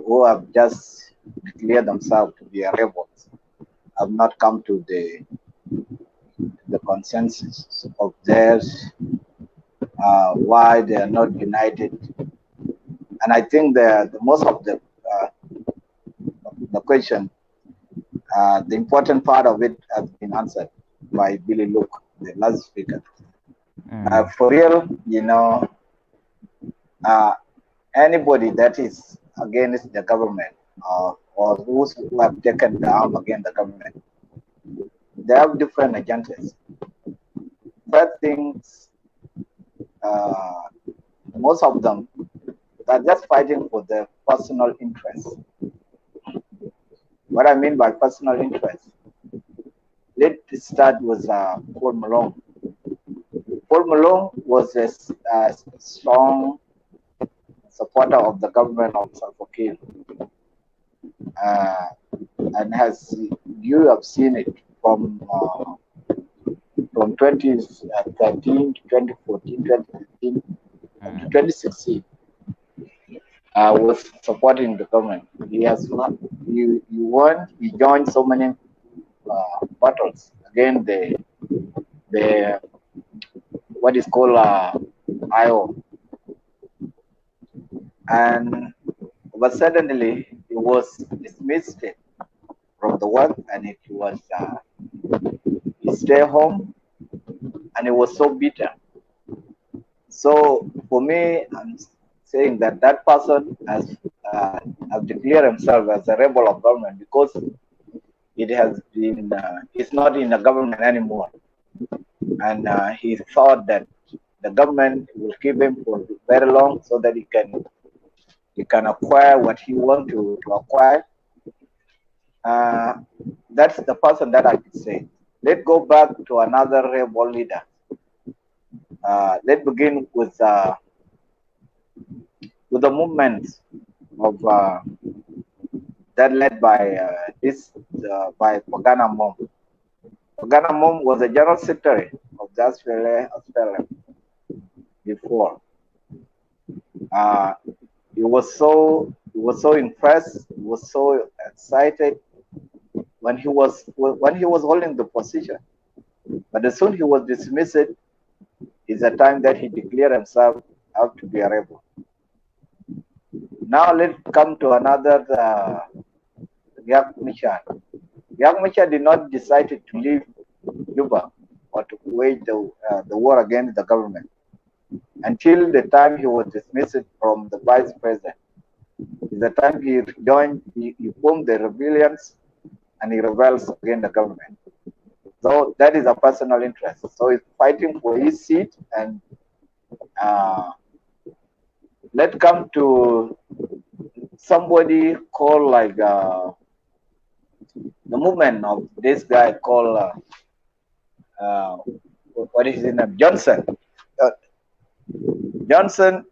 who have just declared themselves to be rebels have not come to the consensus of theirs, why they are not united. And I think the most of the question, the important part of it has been answered by Billy Luke, the last speaker. For real, anybody that is against the government or those who have taken the arm against the government, they have different agendas. First things, most of them are just fighting for their personal interests. What I mean by personal interest, let's start with Paul Malone. Paul Malone was a strong supporter of the government of Salva Kiir. And you have seen it from 2013 to 2014, 2015, to 2016. Was supporting the government. He has not. He won. He joined so many battles against the what is called IO, and but suddenly he was dismissed from the work, and he stayed home, and he was so bitter. So for me, I'm saying that that person has declared himself as a rebel of government because it has been he's not in the government anymore, and he thought that the government will keep him for very long so that he can acquire what he wants to acquire. That's the person that I could say. Let's go back to another rebel leader. Let's begin with the movement of that led by this by Pagana Mom. Pagana Mom was the general secretary of the Australia before. He was so impressed, he was so excited when he was holding the position. But as soon he was dismissed, is the time that he declared himself out to be a rebel. Now let's come to another Riek Machar. Riek Machar did not decide to leave Juba or to wage the war against the government until the time he was dismissed from the vice president. Is the time he joined, he formed the rebellions and he rebels against the government. So that is a personal interest. So he's fighting for his seat. And let's come to somebody called like the movement of this guy called what is his name? Johnson. Johnson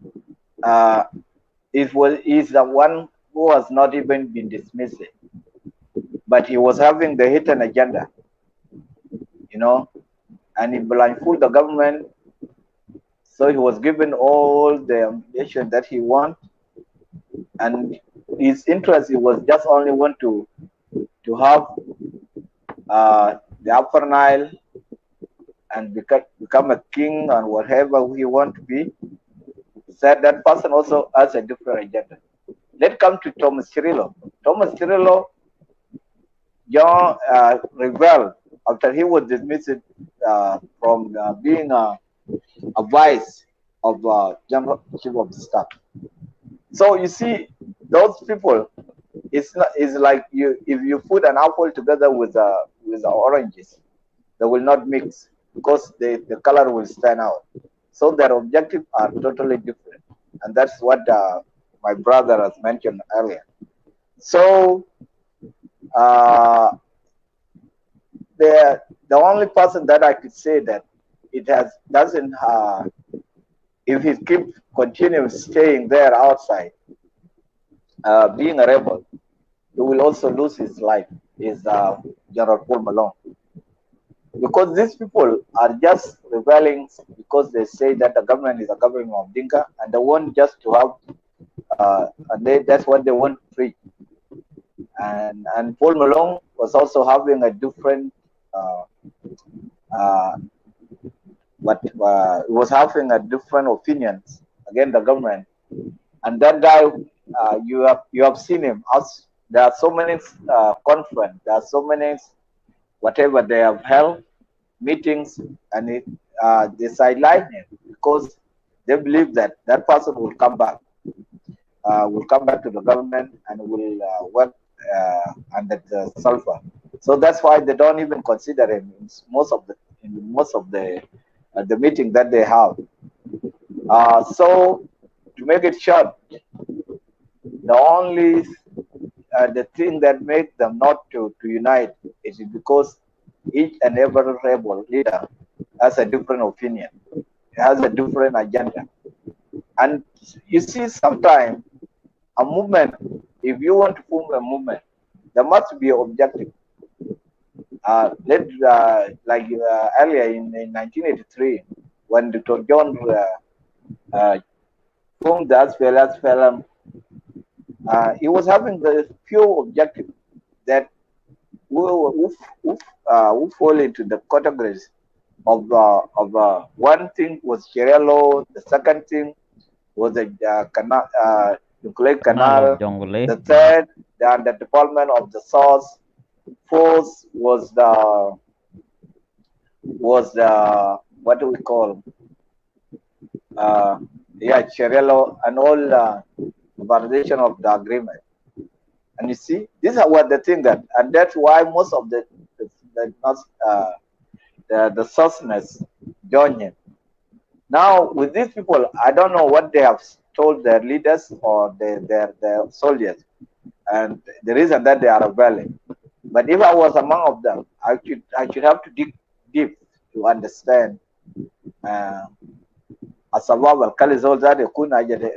is the one who has not even been dismissed, but he was having the hidden agenda, you know, and he blindfolded the government. So he was given all the ammunition that he wanted, and his interest, he was just only want to have the Upper Nile and become a king and whatever he want to be. Said that person also has a different agenda. Let's come to Thomas Cirillo. Thomas Cirillo, rebelled after he was dismissed from being a vice of General Chief of Staff. So you see, those people, it's like if you put an apple together with oranges, they will not mix because the color will stand out. So their objectives are totally different, and that's what my brother has mentioned earlier. So the only person that I could say that doesn't if he continues staying there outside, being a rebel, he will also lose his life, is General Paul Malone. Because these people are just rebelling because they say that the government is a government of Dinka, and they want just to have, that's what they want to preach. And Paul Malone was also having a different, was having a different opinions against the government. And that guy, you have seen him. There are so many conferences, there are so many whatever they have held meetings, and they sideline him because they believe that that person will come back to the government and will work under the sulfur. So that's why they don't even consider him in most of the meeting that they have. So to make it short, the only the thing that makes them not to unite is because each and every rebel leader has a different opinion, has a different agenda. And you see, sometimes a movement, if you want to form a movement, there must be an objective. Like earlier in 1983, when Dr. John formed the SPLM, he was having the pure objective that who fall into the categories of one thing was Cherelo, the second thing was the nuclear canal, the third the development of the source, fourth was the what do we call Cherelo, and all the validation of the agreement. And you see, these are what the thing that, and that's why most of the sourceness join him. Now with these people, I don't know what they have told their leaders or their soldiers, and the reason that they are rebelling. But if I was among of them, I should have to dig deep to understand. الصواب الكل زول زاد يكون أجد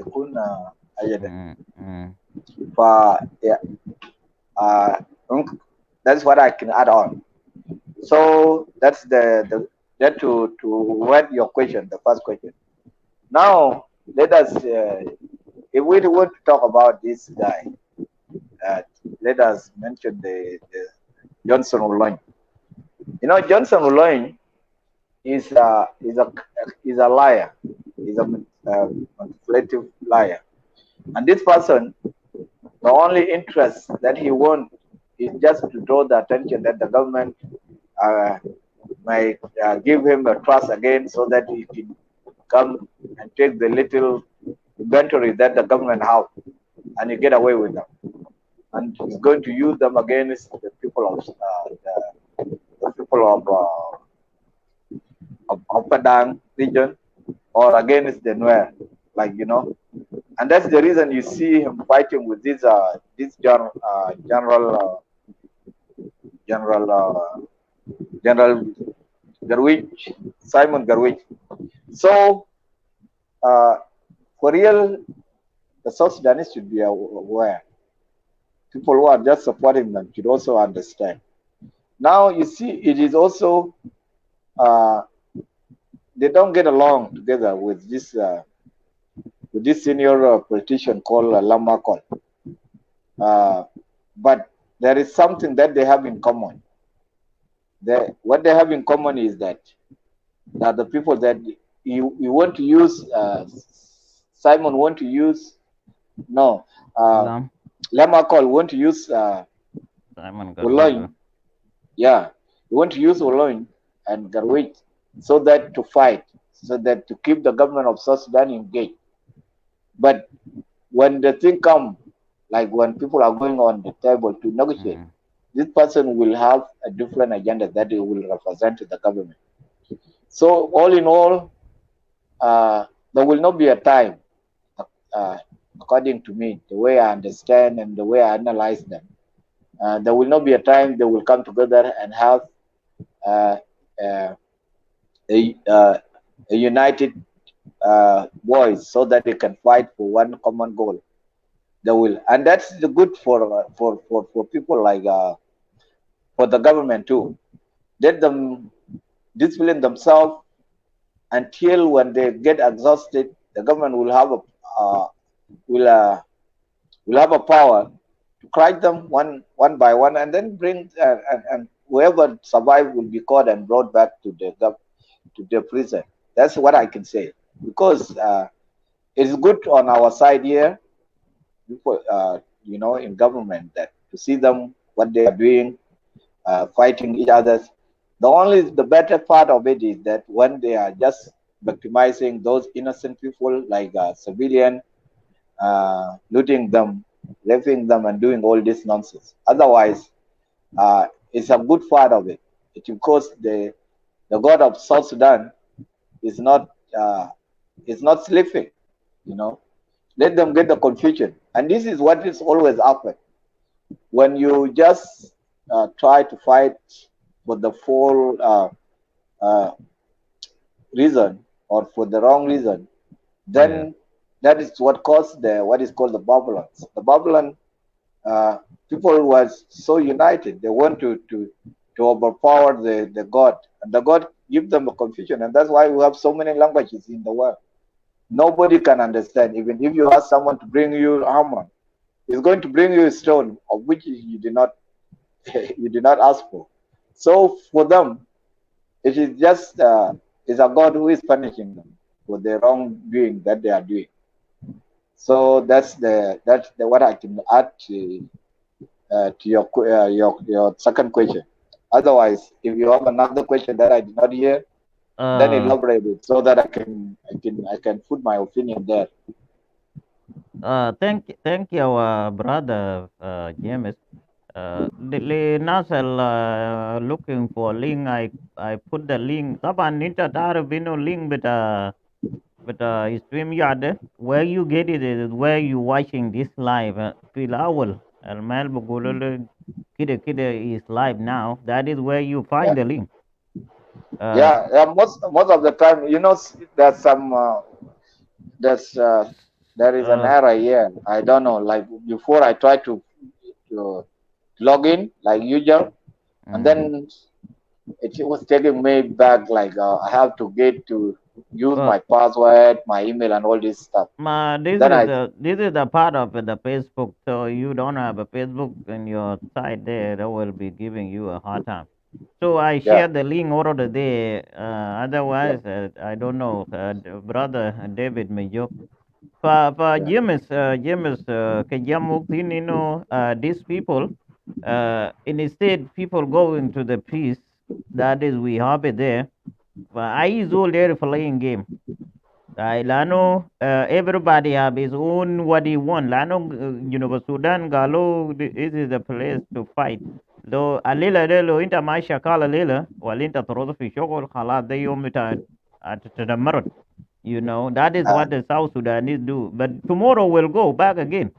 That's what I can add on. So that's that to word your question, the first question. Now let us, if we want to talk about this guy, uh, let us mention the Johnson Olony. You know, Johnson Olony is a liar. He's a manipulative liar. And this person, the only interest that he wants is just to draw the attention that the government uh, might give him a trust again, so that he can come and take the little inventory that the government have, and he get away with them. And he's going to use them against the people of the people of Padang region, or against the Nuer, like, you know. And that's the reason you see him fighting with this general General Garwich, Simon Garwich. So uh, for real, the South Sudanese should be aware. People who are just supporting them should also understand. Now you see, it is also uh, they don't get along together with this senior politician called Lama Kol. But there is something that they have in common. What they have in common is that the people that you want to use, Simon want to use, no, Lama Kol want to use Simon Oloin. Yeah, you want to use Oloin and Garwit, so that to fight, so that to keep the government of South Sudan engaged. But when the thing come, like when people are going on the table to negotiate, this person will have a different agenda that they will represent to the government. So all in all, there will not be a time, according to me, the way I understand and the way I analyze them, there will not be a time they will come together and have a united voice, so that they can fight for one common goal. They will, and that's the good for people like for the government too. Let them discipline themselves until when they get exhausted, the government will have will have a power to crush them one by one, and then bring and whoever survived will be caught and brought back to the prison. That's what I can say, because it's good on our side here, people, you know, in government, that to see them what they are doing, fighting each other. The better part of it is that when they are just victimizing those innocent people, like civilian, looting them, raping them, and doing all this nonsense. Otherwise, it's a good part of it. It's because the God of South Sudan is not sleeping. You know, let them get the confusion, and this is what is always happened when you just try to fight for the full reason or for the wrong reason, then that is what caused what is called the Babylons. The Babylon people was so united; they want to overpower the God, and the God give them a confusion, and that's why we have so many languages in the world. Nobody can understand. Even if you ask someone to bring you hammer, he's going to bring you a stone of which you did not you did not ask for. So for them, it is just it's a God who is punishing them for the wrongdoing that they are doing. So that's the what I can add to your second question. Otherwise, if you have another question that I did not hear, then elaborate it so that I can put my opinion there. Thank you, brother James. The Nasel looking for link. I put the link. Taban ninja tarabino link but stream yard where you get it is where you watching this live. Fil awal al mal bugulul kide is live now. That is where you find the link. Yeah. Most of the time, you know, there's some there is an error here. I don't know. Like before, I tried to log in like usual, and Mm. then it was taking me back like I have to get to use Well, my password, my email, and all this stuff. this Then is I the part of the Facebook. So you don't have a Facebook in your site there, that will be giving you a hard time. So I yeah share the link already there. yeah Otherwise, I don't know, brother David Majuk. For yeah James, Kajamuk, you know, these people, instead people going to the peace, that is we have it there. But I is all there playing game. Lano, everybody have his own what he want. Lano, Sudan, Galo, this is the place to fight. Though a lila lelo inta maisha kala lila, walinta torodo fi shokol khala de yomita at the marot. That is uh, what the South Sudanese do. But tomorrow we'll go back again.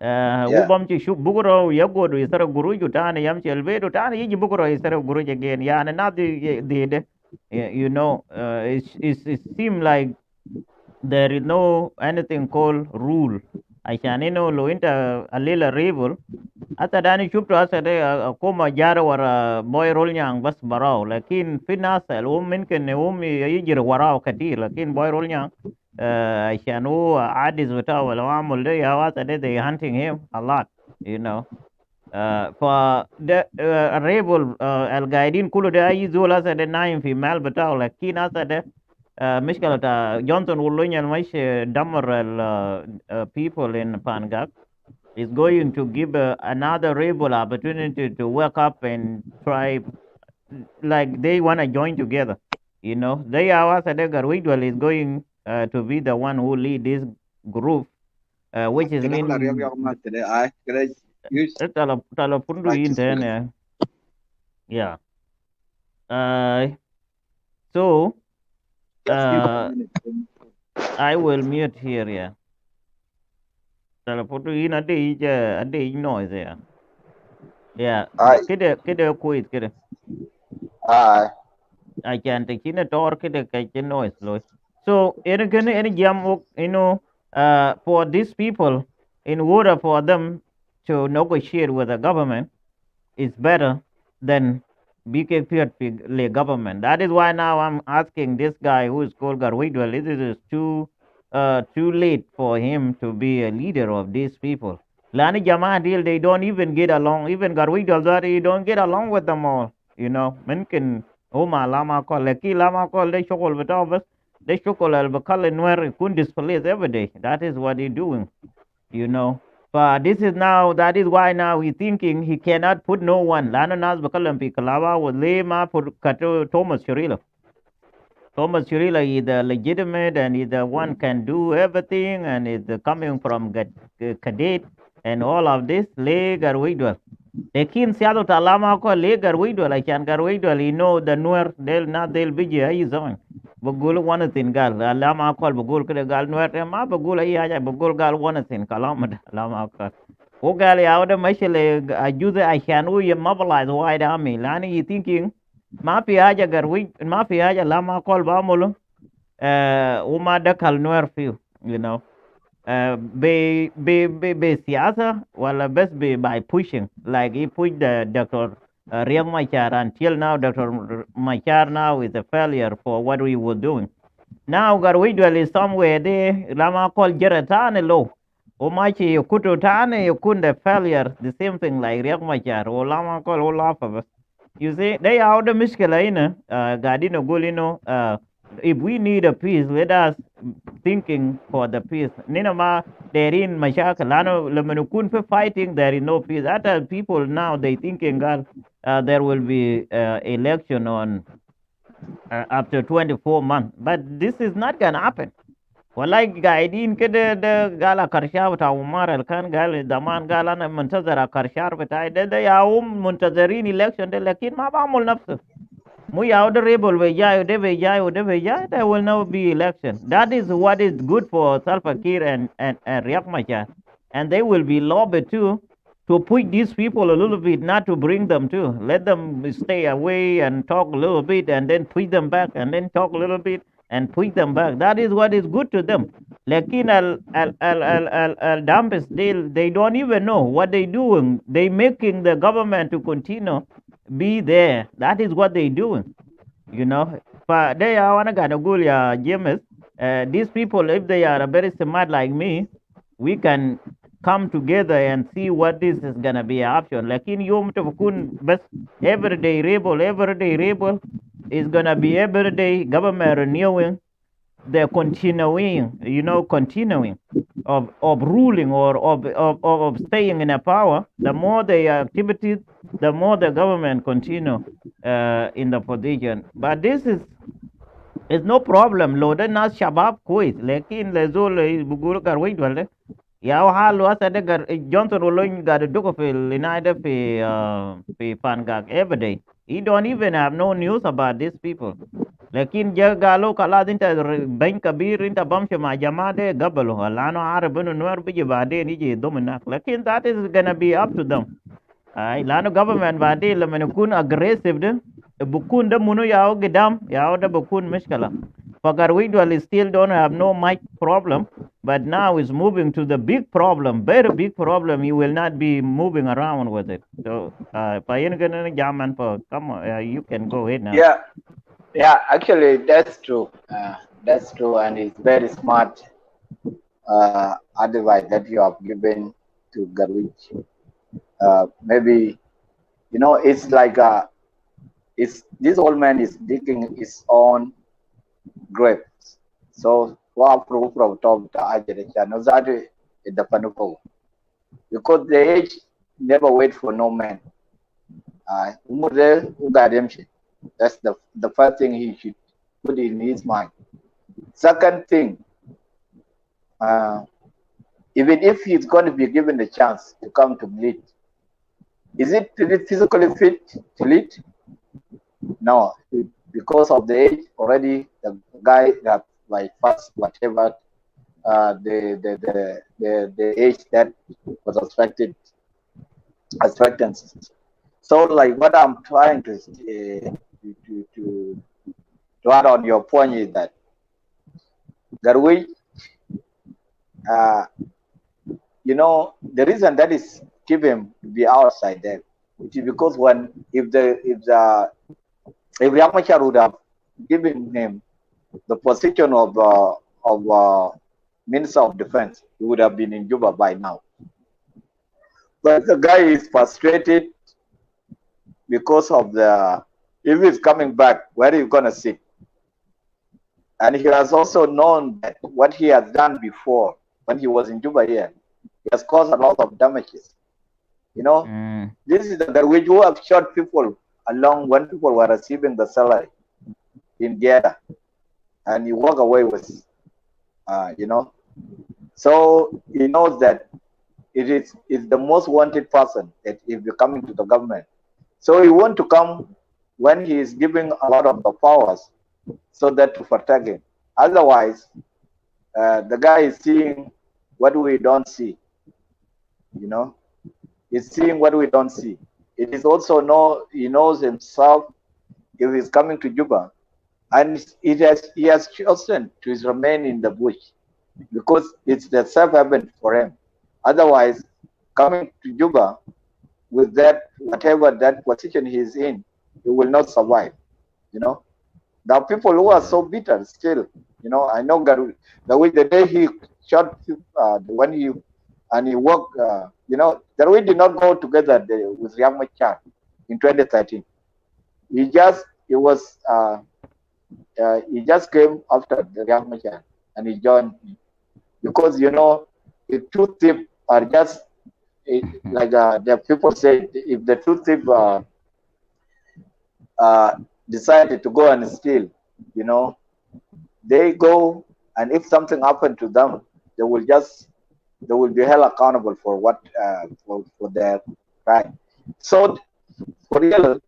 yeah Ubam shuk buguro yagodo isara guruju tani yam chelvedo tani yiji buguro isara guruju again. Yani not the it seem like there is no anything called rule. Ashanino lo inta alila rebel. Ata dani shupto asa de koma jara wara boy roll nyang bas barao. Lakin finasa min ken yijir warao katir. Lakin boy roll nyang عشان هو عادز بتاعه لو عمل ده يا واسطة ده they hunting him a lot you know فده الريبل القاعدين كله ده أي زول هسه ده نايم في مال بتاعه لكن هسه ده مشكلة جونسون ولونيا مش دمر ال people in Pangak is going to give another rebel opportunity to wake up and try like they want to join together. They are Garwidwell is going to be the one who lead this group, which is Kena kala riak mean riak mat today. I kena use talapundu righteousness. in yeah. Uh, so Just give me a uh, minute. I will mute here. Yeah, talapundu in a day noise there. Yeah, I kide kuit kide. I I can't take in a torque kide noise loy. So any jam for these people in order for them to negotiate with the government is better than BKP government. That is why now I'm asking this guy who is called Garwidwell, it is too late for him to be a leader of these people. Lani Jama deal, they don't even get along. Even Garwidwell, that he don't get along with them all. Minkin Oma Lama call, Laki Lama call, they shokol betovas, they shokol al bakal and where kun displays every day. That is what he doing, you know. But this is now, that is why now he's thinking he cannot put no one. Lano Nas Bakalam Pikalava was lame for Kato Thomas Churilo. Thomas Churilo is the legitimate and is the one can do everything and is coming from cadet and all of this. Legar Widwell. The kin siado talama ko legar Widwell. I can gar Widwell. You know the nuer they'll be his own. Bugul one thing gal. Lama call Bugul gal nuer ma Bugul ay Bugul gal one thing kalamad lama call. Ogal yawda mashele ajuze ashanu ye mobilize wide army. Lani you thinking ma fi haja garwi ma fi haja lama call bamulu uma dakal nuer fiu you know be siyasa wala bes be by pushing like he pushed the Dr. Riek Machar until now Dr. Machar now is a failure for what we were doing. Now Garwidwell is somewhere there lama call Jeratane low. Umachi Kutu Tane Yukunda failure, the same thing like Riek Machar, or Lama call all of us. You see, they are the Mishkela, Gadino Gulino. If we need a peace, let us thinking for the peace. Ninama, they're in Mashaka, Lano, Lemanukun for fighting, there is no peace. Other people now, they thinking, God, there will be election on after 24 months. But this is not going to happen. والله قاعدين كده ده قال كرشاه بتاع عمار اللي كان قال زمان قال انا منتظر كرشار بتاعي ده ياهم منتظرين election ده لكن ما بعمل نفسه مو ياو ده ريبل بيجاي وده بيجاي وده بيجاي there will never be election. That is what is good for Salva Kiir and Riek Machar, and they will be lobbied too to push these people a little bit, not to bring them to let them stay away and talk a little bit and then push them back and then talk a little bit and push them back. That is what is good to them. Lakin al Dampis, they don't even know what they doing. They making the government to continue be there. That is what they doing. You know, but they are one gonna go, yeah, James. These people, if they are very smart like me, we can come together and see what this is gonna be an option. Like in Yom Topukun, but every day rebel is gonna be every day government renewing, they're continuing, continuing of ruling or of staying in a power. The more the activities, the more the government continue in the position. But this is no problem. Lo de nas shabab quiz. Lekin le zol bugul garwin wale. Ya hal wasa de gar Johnson Olony got a duko fi United fi Pangak every day. He don't even have no news about these people. Lakin jagalo kala dinta bain kabir inta bamshe ma jama de gabalo lano arabunu nuar biji bade ni je dominak. Lakin that is gonna be up to them. Ay lano government bade lamene kun aggressive de bukun de munu yao gidam yao de bukun mishkala. Pagarwidwal still don't have no much problem, but now is moving to the big problem, very big problem. You will not be moving around with it. So, come on, you can go ahead now. Yeah, yeah. Actually, that's true. That's true, and it's very smart advice that you have given to Garwich. Maybe it's like this old man is digging his own grave. So what proof of top the ajere the panupo, because the age never wait for no man. That's the first thing he should put in his mind. Second thing, even if he's going to be given a chance to come to lead, is it physically fit to lead? No, because of the age already, the guy that like past whatever the age that was expectancy. So like what I'm trying to add on your point is that Garwi, the reason that is keep him to be outside there, which is because if Ramachar would have given him the position of Minister of Defense, he would have been in Juba by now. But the guy is frustrated because of if he's coming back, where are you going to sit? And he has also known that what he has done before when he was in Juba here, he has caused a lot of damages. This is the Garwij who have shot people along when people were receiving the salary in Gera, and he walk away with, So he knows that it's the most wanted person that if you're coming to the government. So he want to come when he is giving a lot of the powers so that to protect him. Otherwise, the guy is seeing what we don't see. He's seeing what we don't see. It is also he knows himself if he's coming to Juba, and he has chosen to remain in the bush because it's the safe haven for him. Otherwise, coming to Juba with that whatever that position he is in, he will not survive. There are people who are so bitter still. I know the day he shot when he worked. Garwi did not go together with Riek Machar in 2013. He just came after the Riek Machar and he joined because the two thieves are just like the people say, if the two thieves decided to go and steal, they go, and if something happened to them, they will be held accountable for what for their crime. So for real,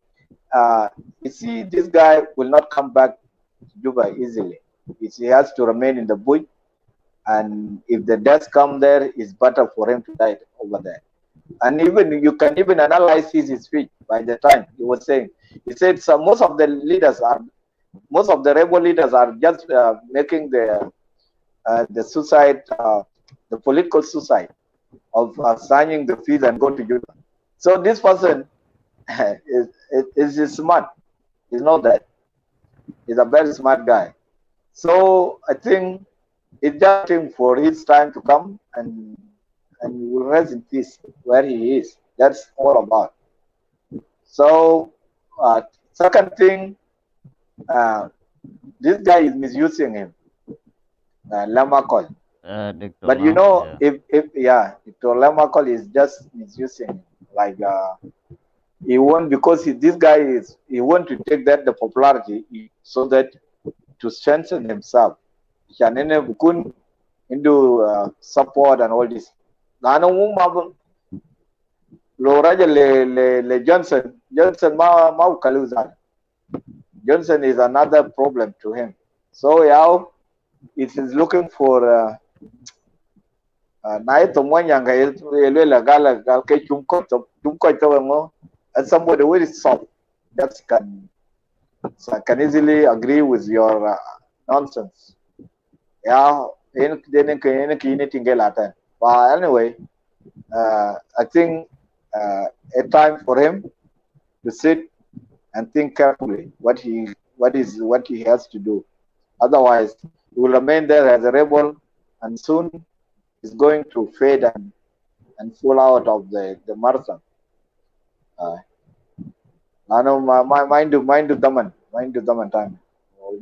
you see, this guy will not come back to Juba easily. He has to remain in the bush, and if the death come there, it's better for him to die over there. And even you can even analyze his speech by the time he was saying. He said most of the rebel leaders are just making the the suicide, the political suicide of signing the fees and go to Juba. So this person is smart. He's not that. He's a very smart guy. So I think it's just waiting for his time to come, and he will rest in peace where he is. That's all about. So second thing, uh, this guy is misusing him, Lamakol. Dr. But you Lam, know, yeah. if Dr. Lamakol is just misusing him, like he want, because this guy is, he want to take that the popularity so that to strengthen himself. Chanene bukun into support and all this. Nana mumma lo raja le Johnson ma kaluza. Johnson is another problem to him. So yeah, it is looking for na ito mo yang kay la gala kay chumko to mo, and somebody very soft that can easily agree with your nonsense. Yeah, in kini tinggal. But anyway, I think a time for him to sit and think carefully what he has to do. Otherwise, he will remain there as a rebel, and soon is going to fade and fall out of the marathon. Ano mind to daman time,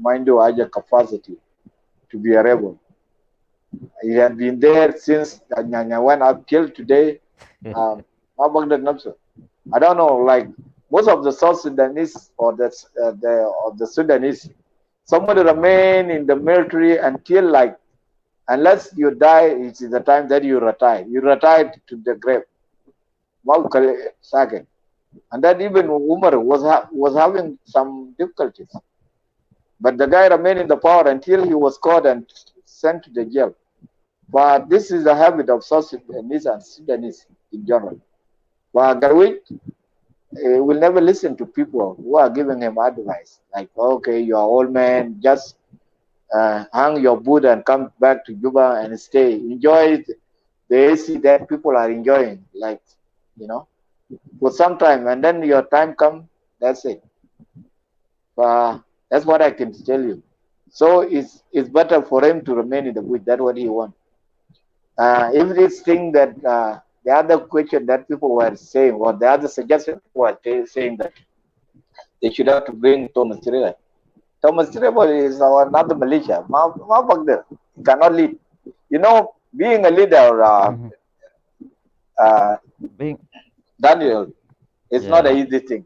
mind to aja capacity to be a rebel. He had been there since Nyanya went up till today. I don't know, like most of the South Sudanese or the Sudanese, somebody remain in the military until, like, unless you die, it is the time that you retire. You retire to the grave. And that even Umar was having some difficulties. But the guy remained in the power until he was caught and sent to the jail. But this is a habit of South Sudanese and Sudanese in general. But Garwit will never listen to people who are giving him advice. Like, okay, you are old man, just hang your boot and come back to Juba and stay. Enjoy the AC that people are enjoying, like, for some time, and then your time come, that's it. That's what I can tell you. So it's better for him to remain in the bush. That's what he wants. If this thing that the other question that people were saying, or the other suggestion was saying that they should have to bring Thomas Tirela. Thomas Tirela is our another militia. He cannot lead. Being a leader, Being, Daniel, it's not an yeah, easy thing.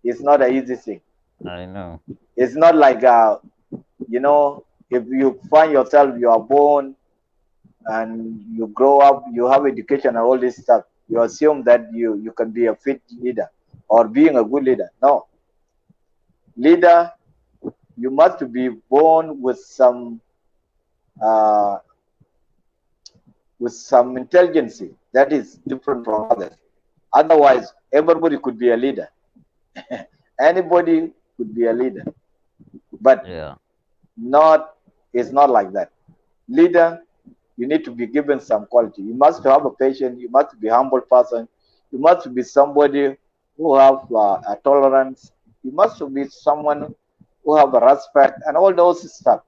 It's not an easy thing. I know. It's not like, if you find yourself, you are born and you grow up, you have education and all this stuff, you assume that you can be a fit leader or being a good leader. No. Leader, you must be born with some intelligence that is different from others. Otherwise, everybody could be a leader. Anybody could be a leader. But Yeah. it's not like that. Leader, you need to be given some quality. You must have a patient. You must be a humble person. You must be somebody who have a tolerance. You must be someone who have a respect and all those stuff,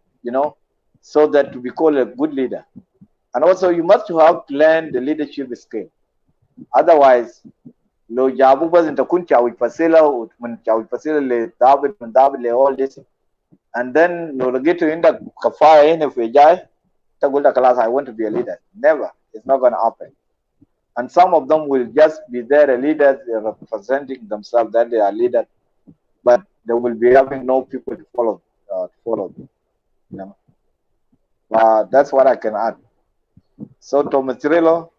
so that to be called a good leader. And also you must have learned the leadership skill. Otherwise, lo jabu bas inta kun chawi fasila le all this, and then lo get to inda kafaya in fejai tagulda class I want to be a leader. Never. It's not going to happen. And some of them will just be there a leaders, representing themselves that they are leaders, but they will be having no people to follow them. That's what I can add. So Thomas Cirillo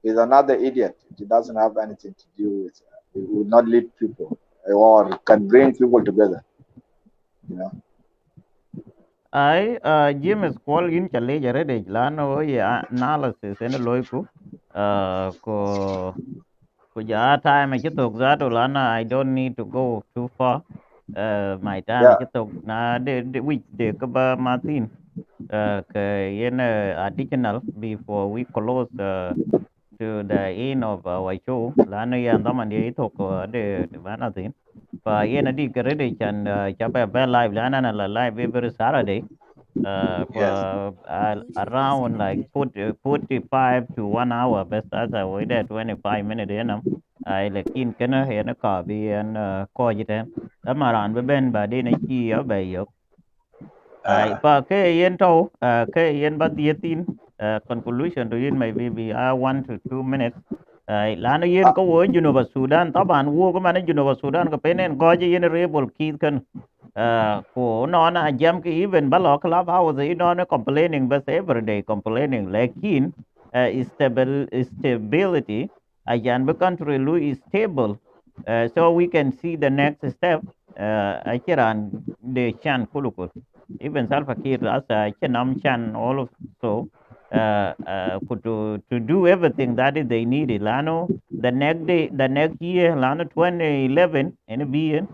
is another idiot. He doesn't have anything to do with. He will not lead people or can bring people together. I James Paul in chale jare de lano ya analysis en loiku ko ja time chitok zato lana I don't need to go too far my time Yeah. chitok na de which de ka ba Martin additional before we close to the end of our show. Lano ya ndaman dia itu ko de mana tin. Pa yena di kerede chan chapa ba live lana na la live every Saturday. Yes. For around like 45 to 1 hour best as I wait there 25 minutes you know. I like in kana he na ka bi an ko jiten. Amaran be ben ba de na chi ya ba yo ai Uh, pa ke yen to ke yen ba dietin conclusion to yin maybe be 1 to 2 minutes ai lana yen uh, ko wo Juba Sudan taban wo ko man Juba Sudan ko penen ko je yen rebel kid kan ko no na jam ki even ba lo club house you know complaining but every day complaining lakin stability ajan be country lu is stable so we can see the next step akiran de chan kulukul even Salva Kiir as Chenam Chan also to do everything that is they needed. Lano the next day, the next year, Lano 2011 in BN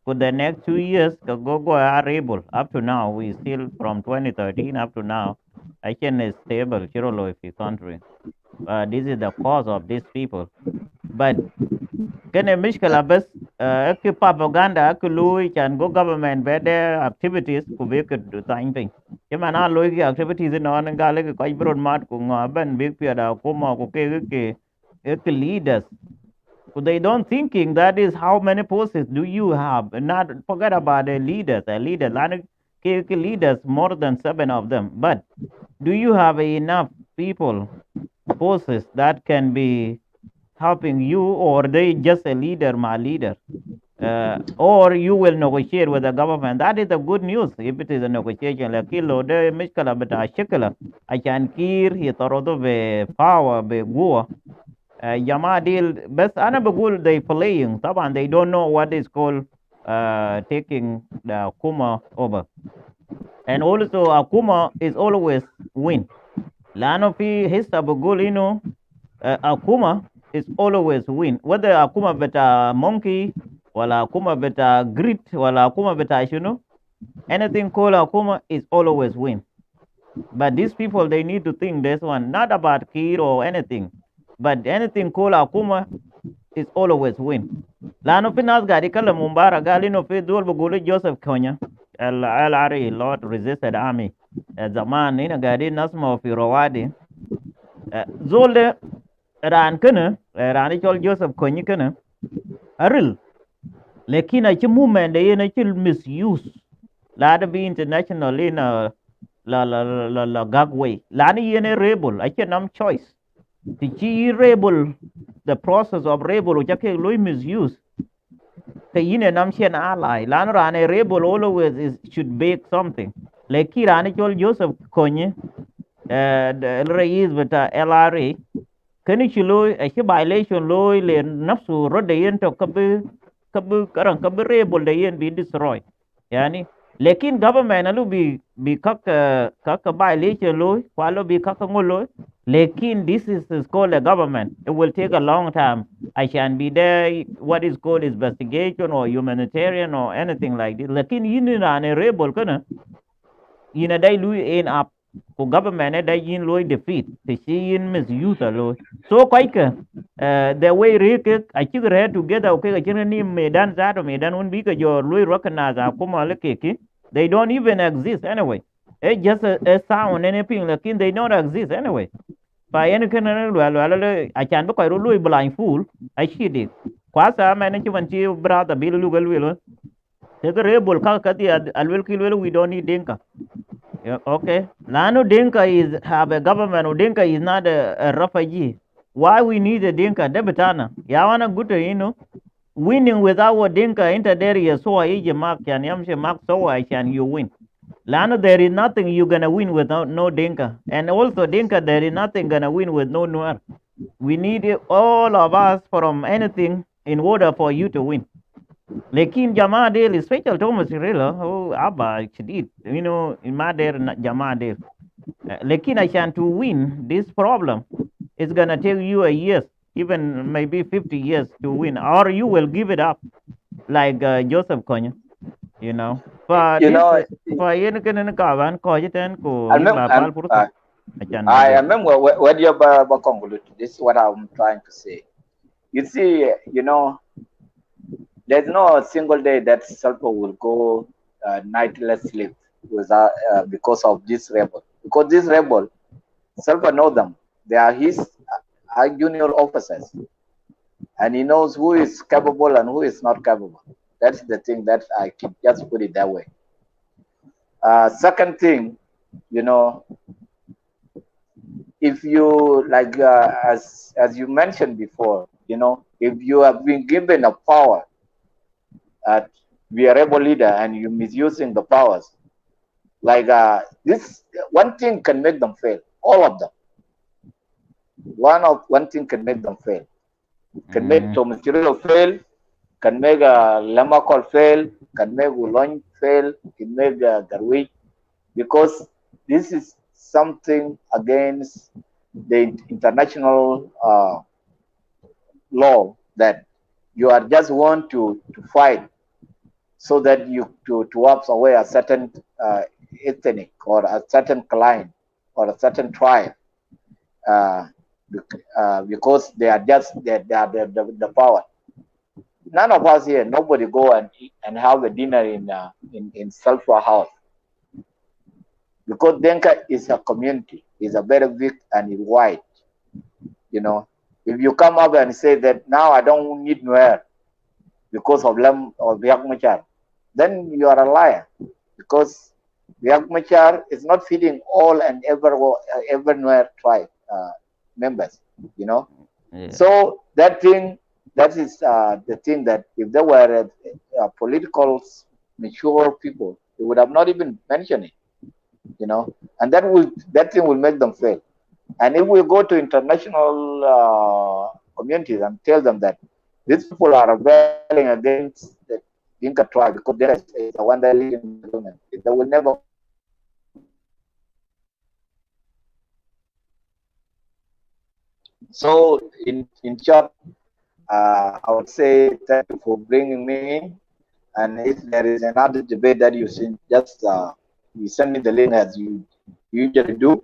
for the next 2 years, go are able up to now. We still from 2013 up to now. I can stable Chirolo if country. This is the cause of these people. But kene mishkala bas ke propaganda ke lui can go government be their activities ku be ke tain pin ke mana lui ke activities no an gale ke koi broad mat ku ngaben big pia da ko ma ku ke leaders ku they don't thinking that is how many posts do you have not forget about the leaders a leader lan ke leaders more than 7 of them but do you have enough people posts that can be helping you or they just a leader my leader or you will negotiate with the government. That is the good news. If it is a negotiation, like kilo de miskala beta shikala, I can kir he torodo be power be go. Jama deal best ana begul they playing. Taban they don't know what is called taking the Akuma over. And also Akuma is always win. Lano fi hista begul Akuma is always win. Whether Akuma beta monkey, wala Akuma beta grit, wala Akuma beta anything called Akuma is always win. But these people, they need to think this one, not about Kir or anything, but anything called Akuma is always win. Lano finas gadi kala mumbara gali no fi dul buguli Joseph Konya, al Lord resisted army. Zaman ina gadi nasma fi rawadi. Zolde ran kana ran chol Joseph Kony kana aril lekin a chi movement de na chi misuse la da bi international in la gagway la ni yene rebel a chi nam choice ti chi rebel the process of rebel ja ke lo misuse ke yine nam chen ally la ran a rebel always is should bake something lekin ran chol Joseph Kony the rais beta LRA kani shi loy a shi violation loy le nafsu rode yen to kabe karan kabe rebel de yen be destroy yani lekin government alu bi kak violation loy kwalo bi kak ngoloy lekin this is called a government it will take a long time I can be there what is called investigation or humanitarian or anything like this lekin yin na ne rebel kana ina dai lui end up ko government dai yin loy defeat te shi yin misuse loy so kai ka the way reke a chi re together okay ka chin ni medan za to medan un bi ka jo loy recognize kuma le ke they don't even exist anyway it's just a sound anything like they don't exist anyway fa yen kan lo a chan ba ko loy blind fool a chi di kwa sa man chi van chi brother bil lu gal welo te ka rebel ka ti alwel kilwel we don't need denka. Yeah, okay. Nano Dinka is have a government. Or Dinka is not a refugee. Why we need a Dinka? Debitana. Yawana good, winning with our Dinka inter there so I mark can yamshe mark so I can you win. Lano there is nothing you gonna win without no Dinka. And also Dinka there is nothing gonna win with no Nuer. We need all of us from anything in order for you to win. Lekin jamaa del special Thomas Rilla oh aba chidit in my der jamaa del lekin ashan to win this problem it's gonna take you a years even maybe 50 years to win or you will give it up like Joseph Kony you know fa You this know, fa yen ken ne ka ban ko jiten ko I in remember, ba pal pursa achan ba I jot. remember when you conclude. This is what I'm trying to say. You see, you know, there's no single day that Sulfur will go nightless sleep without because of this rebel. Because this rebel, Sulfur know them. They are his junior officers, and he knows who is capable and who is not capable. That's the thing that I keep just put it that way. Second thing, you know, if you like as you mentioned before, you know, if you have been given a power to be a rebel leader and you're misusing the powers, like this one thing can make them fail. All of them. One thing can make them fail. Can make Mm, Thomas Chirilo fail. Can make Lamakol fail. Can make Ulong fail. Can make Garwich, because this is something against the international law, that you are just want to fight so that you to wipe away a certain ethnic or a certain client or a certain tribe, uh, because they are just they are the power. None of us here, nobody go and eat and have a dinner in Sulphur House, because Denka is a community, is a very big and is wide. You know, if you come up and say that now I don't need Nuer because of Lem or Biak Machar, then you are a liar, because Biak Machar is not feeding all and everywhere tribe members, you know. yeah. So that thing, that is the thing that if there were political mature people, they would have not even mentioned it, you know, and that thing will make them fail. And if we go to international communities and tell them that these people are rebelling against the Dinka tribe because Dinka is the one that leading the government, they will never mention it. So in short, I would say thank you for bringing me in. And if there is another debate that you see, just you send me the link as you usually do,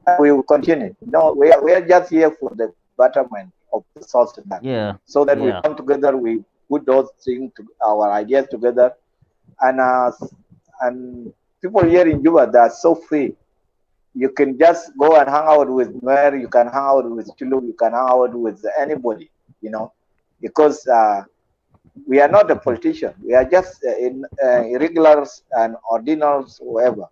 and we will continue. No, we are just here for the betterment of the South Sudan, Yeah. so that we Yeah. come together, we put those things, our ideas together, and and people here in Juba, they are so free. You can just go and hang out with Nuer, you can hang out with Chulu, you can hang out with anybody, you know, because we are not a politician. We are just irregulars and ordinals, whoever.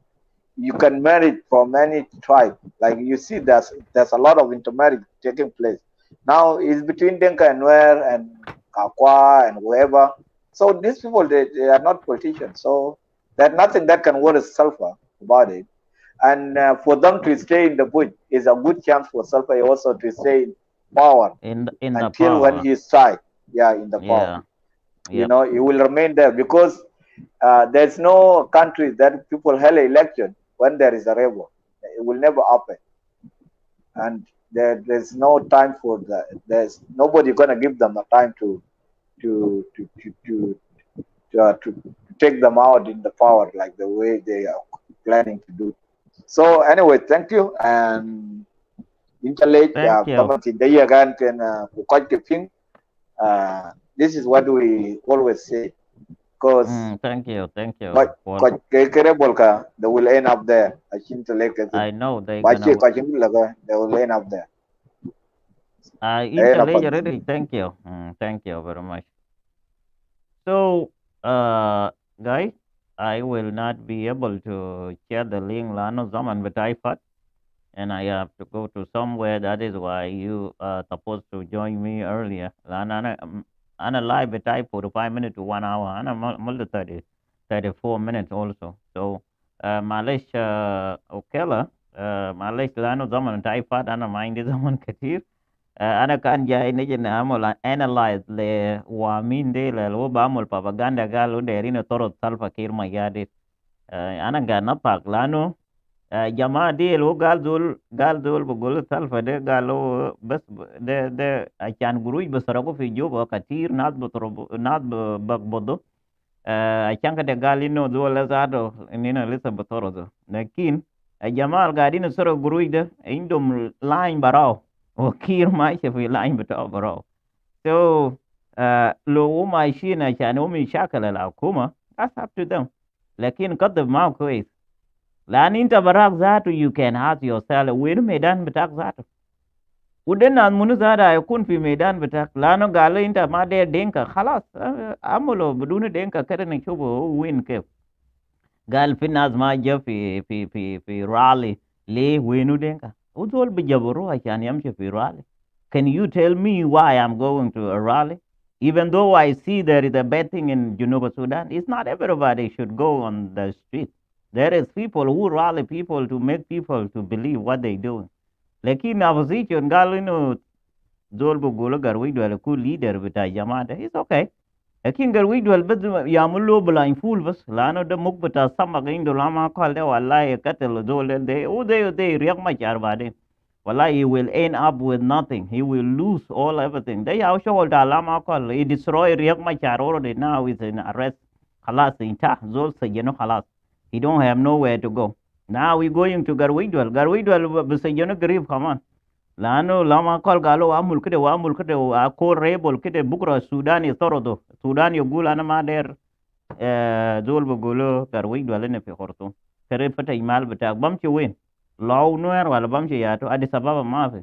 You can marry from any tribe. Like you see, there's a lot of intermarriage taking place. Now it's between Denka and Nuer and Kakwa and whoever. So these people, they are not politicians. So there's nothing that can worry Sulfur about it. And for them to stay in the bush is a good chance for Sulfur also to stay in power In the until when power. he is tried, yeah, in the power. Yeah. You Yep. know, he will remain there because there's no country that people held an election when there is a rebel. It will never happen, and there's no time for that. There's nobody gonna give them a time to to to to to take them out in the power like the way they are planning to do. So anyway, thank you, and interlate Thank you. comment in the year again and this is what we always say, because Thank you. Thank you, but Paul. they will end up there. I think to like it. I know they're But gonna. they will end up there. They end up Intelligent. on Really. Thank you. Thank you very much. So, guys, I will not be able to share the link lano zaman but I and I have to go to somewhere. That is why you are supposed to join me earlier. Lana, ana live but I 45 minutes to 1 hour. Ana multi 34 minutes also. So, Malaysia Okela, Malaysia lano zaman taifat ana mind zaman katir. Ana kan jai ne jena amola analyze le wamin de le lo ba amol propaganda galo de rino toro salfa kir ma yade. Ana ga napak lano jamaa de lo gal dul bugul salfa de galo bas de achan guruj basarago fi juba katir nad botro nad bagbodo achanga de galino do lazado nina Elizabeth Orozo lakin jamal gadino soro guruide indom line barao o kir ma che fi line bata barao so lo ma shina chano mi shakala la kuma that's up to them lakin qad ma kwais lan inta barak zatu you can ask yourself win medan batak zatu uden nan munu zada yakun fi medan batak lano galo inta ma de denka khalas amulo بدون denka kada na shubo win ke قال في ناس ما جا في رالي ليه وينو دينكا وزول بجبروه عشان يمشي في رالي. Can you tell me why I'm going to a rally? Even though I see there is a bad thing in Juba, Sudan, it's not everybody should go on the street. There is people who rally people to make people to believe what they doing. Lakini opposition قالوا إنه زول بقوله قروي ده لكو leader بتاع جماعة ده it's okay. لكن قروي ده بس يعملوا blind fool بس لأنه ده مك بتاع سمك عنده لما قال ده والله يقتل زول ده وده رياق ما جار بعدين والله he will end up with nothing. He will lose all everything. They are sure that lama قال he destroy رياق ما جار already now is in arrest. خلاص انتهى زول سجنه خلاص. He don't have nowhere to go. Now we going to Garwidwal بسجنه قريب كمان. لانه لما قال قالوا عمل كده وعمل كده واكون ريبل كده بكره السودان يطردوا السودان يقول انا ما داير دول بيقولوا ترويج ولا في خرطوم كريم فتح المال بتاعك بمشي وين لو نوير ولا بمشي ياتو ادي سبب ما في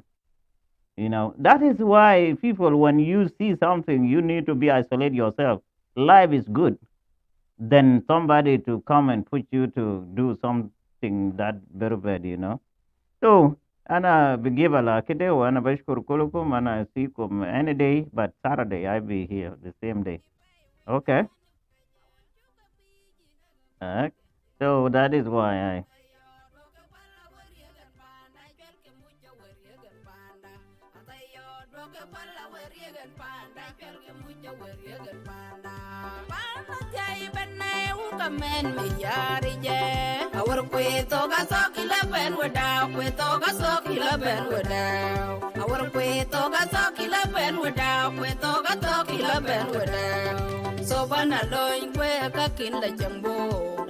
you know that is why people when you see something you need to be isolate yourself life is good than somebody to come and put you to do something that very bad you know so أنا بجيب على كده وأنا بشكر كلكم أنا أسيكم any day but Saturday I be here the same day okay so that is why I men me yari je awar kwe to ga so kila ben wadaw kwe to ga so kila ben wadaw awar kwe to ga so kila ben wadaw kwe to ga so kila ben wadaw so bana loin kwe ka kin la jambo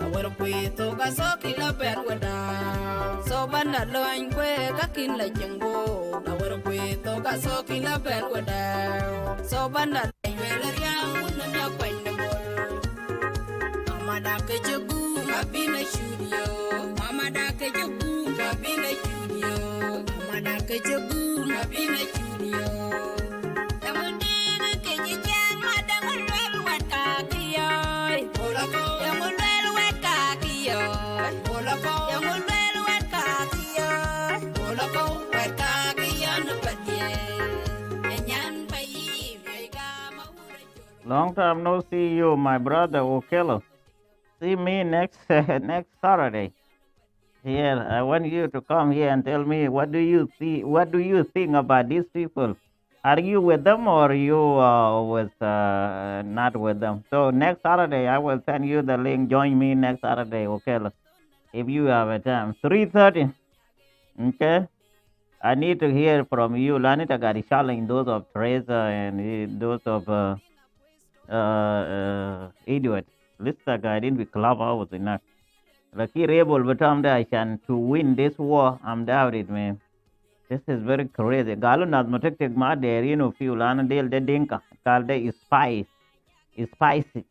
awar kwe to ga so kila ben wadaw so bana loin kwe ka kin la jambo awar kwe to ga so kila ben wadaw so bana wela yang unna ya kwen Mama ke jagu kabina studio Mama ke jagu kabina studio Mama ke jagu kabina studio Tamudina ke jang madang wel wet kakiyo Yang wel wet kakiyo Yang wel wet kakiyo wet kakiyo nupatye Enyan bayi vega maura long time no see you my brother Okello. See me next next Saturday. Here, I want you to come here and tell me what do you see? What do you think about these people? Are you with them or you with not with them? So next Saturday, I will send you the link. Join me next Saturday, okay? If you have a time, 3:30. Okay. I need to hear from you. Lanita Garishala those of Teresa and those of Idiot. Lista guiding we club hours enough. Lucky rebel, but I'm there. Can to win this war, I'm doubted, man. This is very crazy. Galo not protected my there, you know, few lana deal de dinka. Kalde is spice. Is spicy.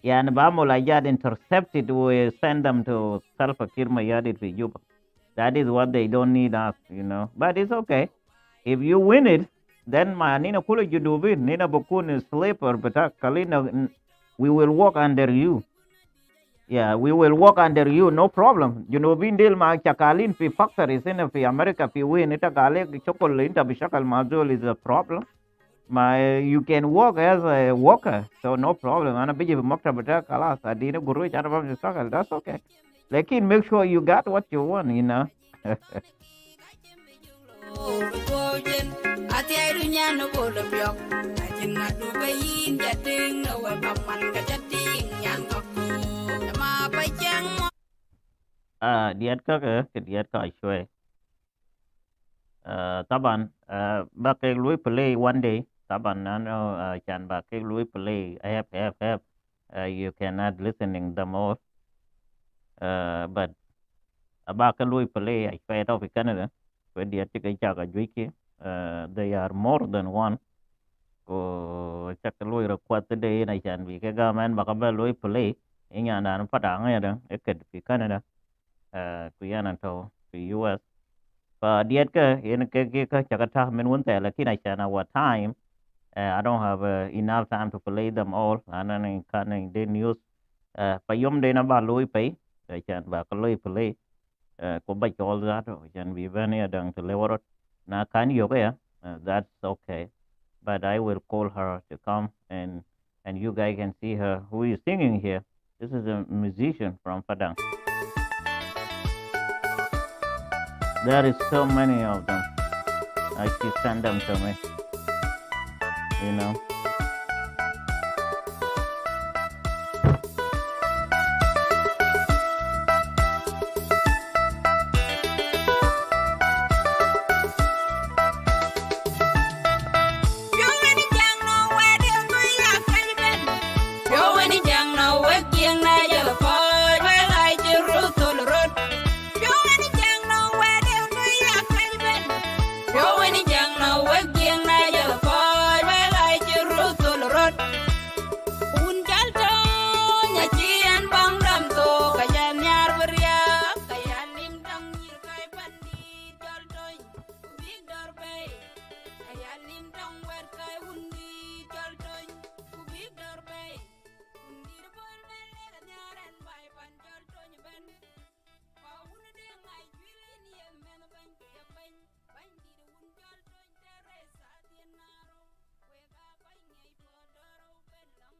Yeah, and Bamola Yad intercepted, we send them to Salfa Kirma Yadid for Juba. That is what they don't need us, you know. But it's okay. If you win it, then my Nina Kula you do win. Nina Bokun is sleeper, but Kalina. We will walk under you. Yeah, we will walk under you, no problem. You know, bin deal ma chakalin fi factories in fi America fi win ita gale chokol inta bishakal mazol is a problem. You can walk as a worker, so no problem. Ana biji makta bata kalas adina guru chana bam sakal. That's okay. Lekin make sure you got what you want, you know. Ati ay dunya no bolo biok ajin na du bayin jating no wa paman ka jating yang aku ma pa chang diat ka diat ka shwe taban ba ke lui play one day taban nano chan ba ke lui play I have You cannot listening them all. But abaka lui play I fight off in Canada. When the chicken chaka juiki, they are more than one. Ko chaka lui request the day na chan vi ke gaman baka ba lui play. Inya na padang ya dang eket fi Canada. Ku yana to fi US. But diet ka in ke chaka ta min won ta lakin I chan our time. I don't have enough time to play them all. Anan kan den news payom de na ba lui pay. Chan ba ka lui play. Ko ba chol za to chan bi ban ya dang to lewarot na kan yo ya. That's okay. But I will call her to come and you guys can see her who is singing here. This is a musician from Padang. There is so many of them. I she send them to me. You know.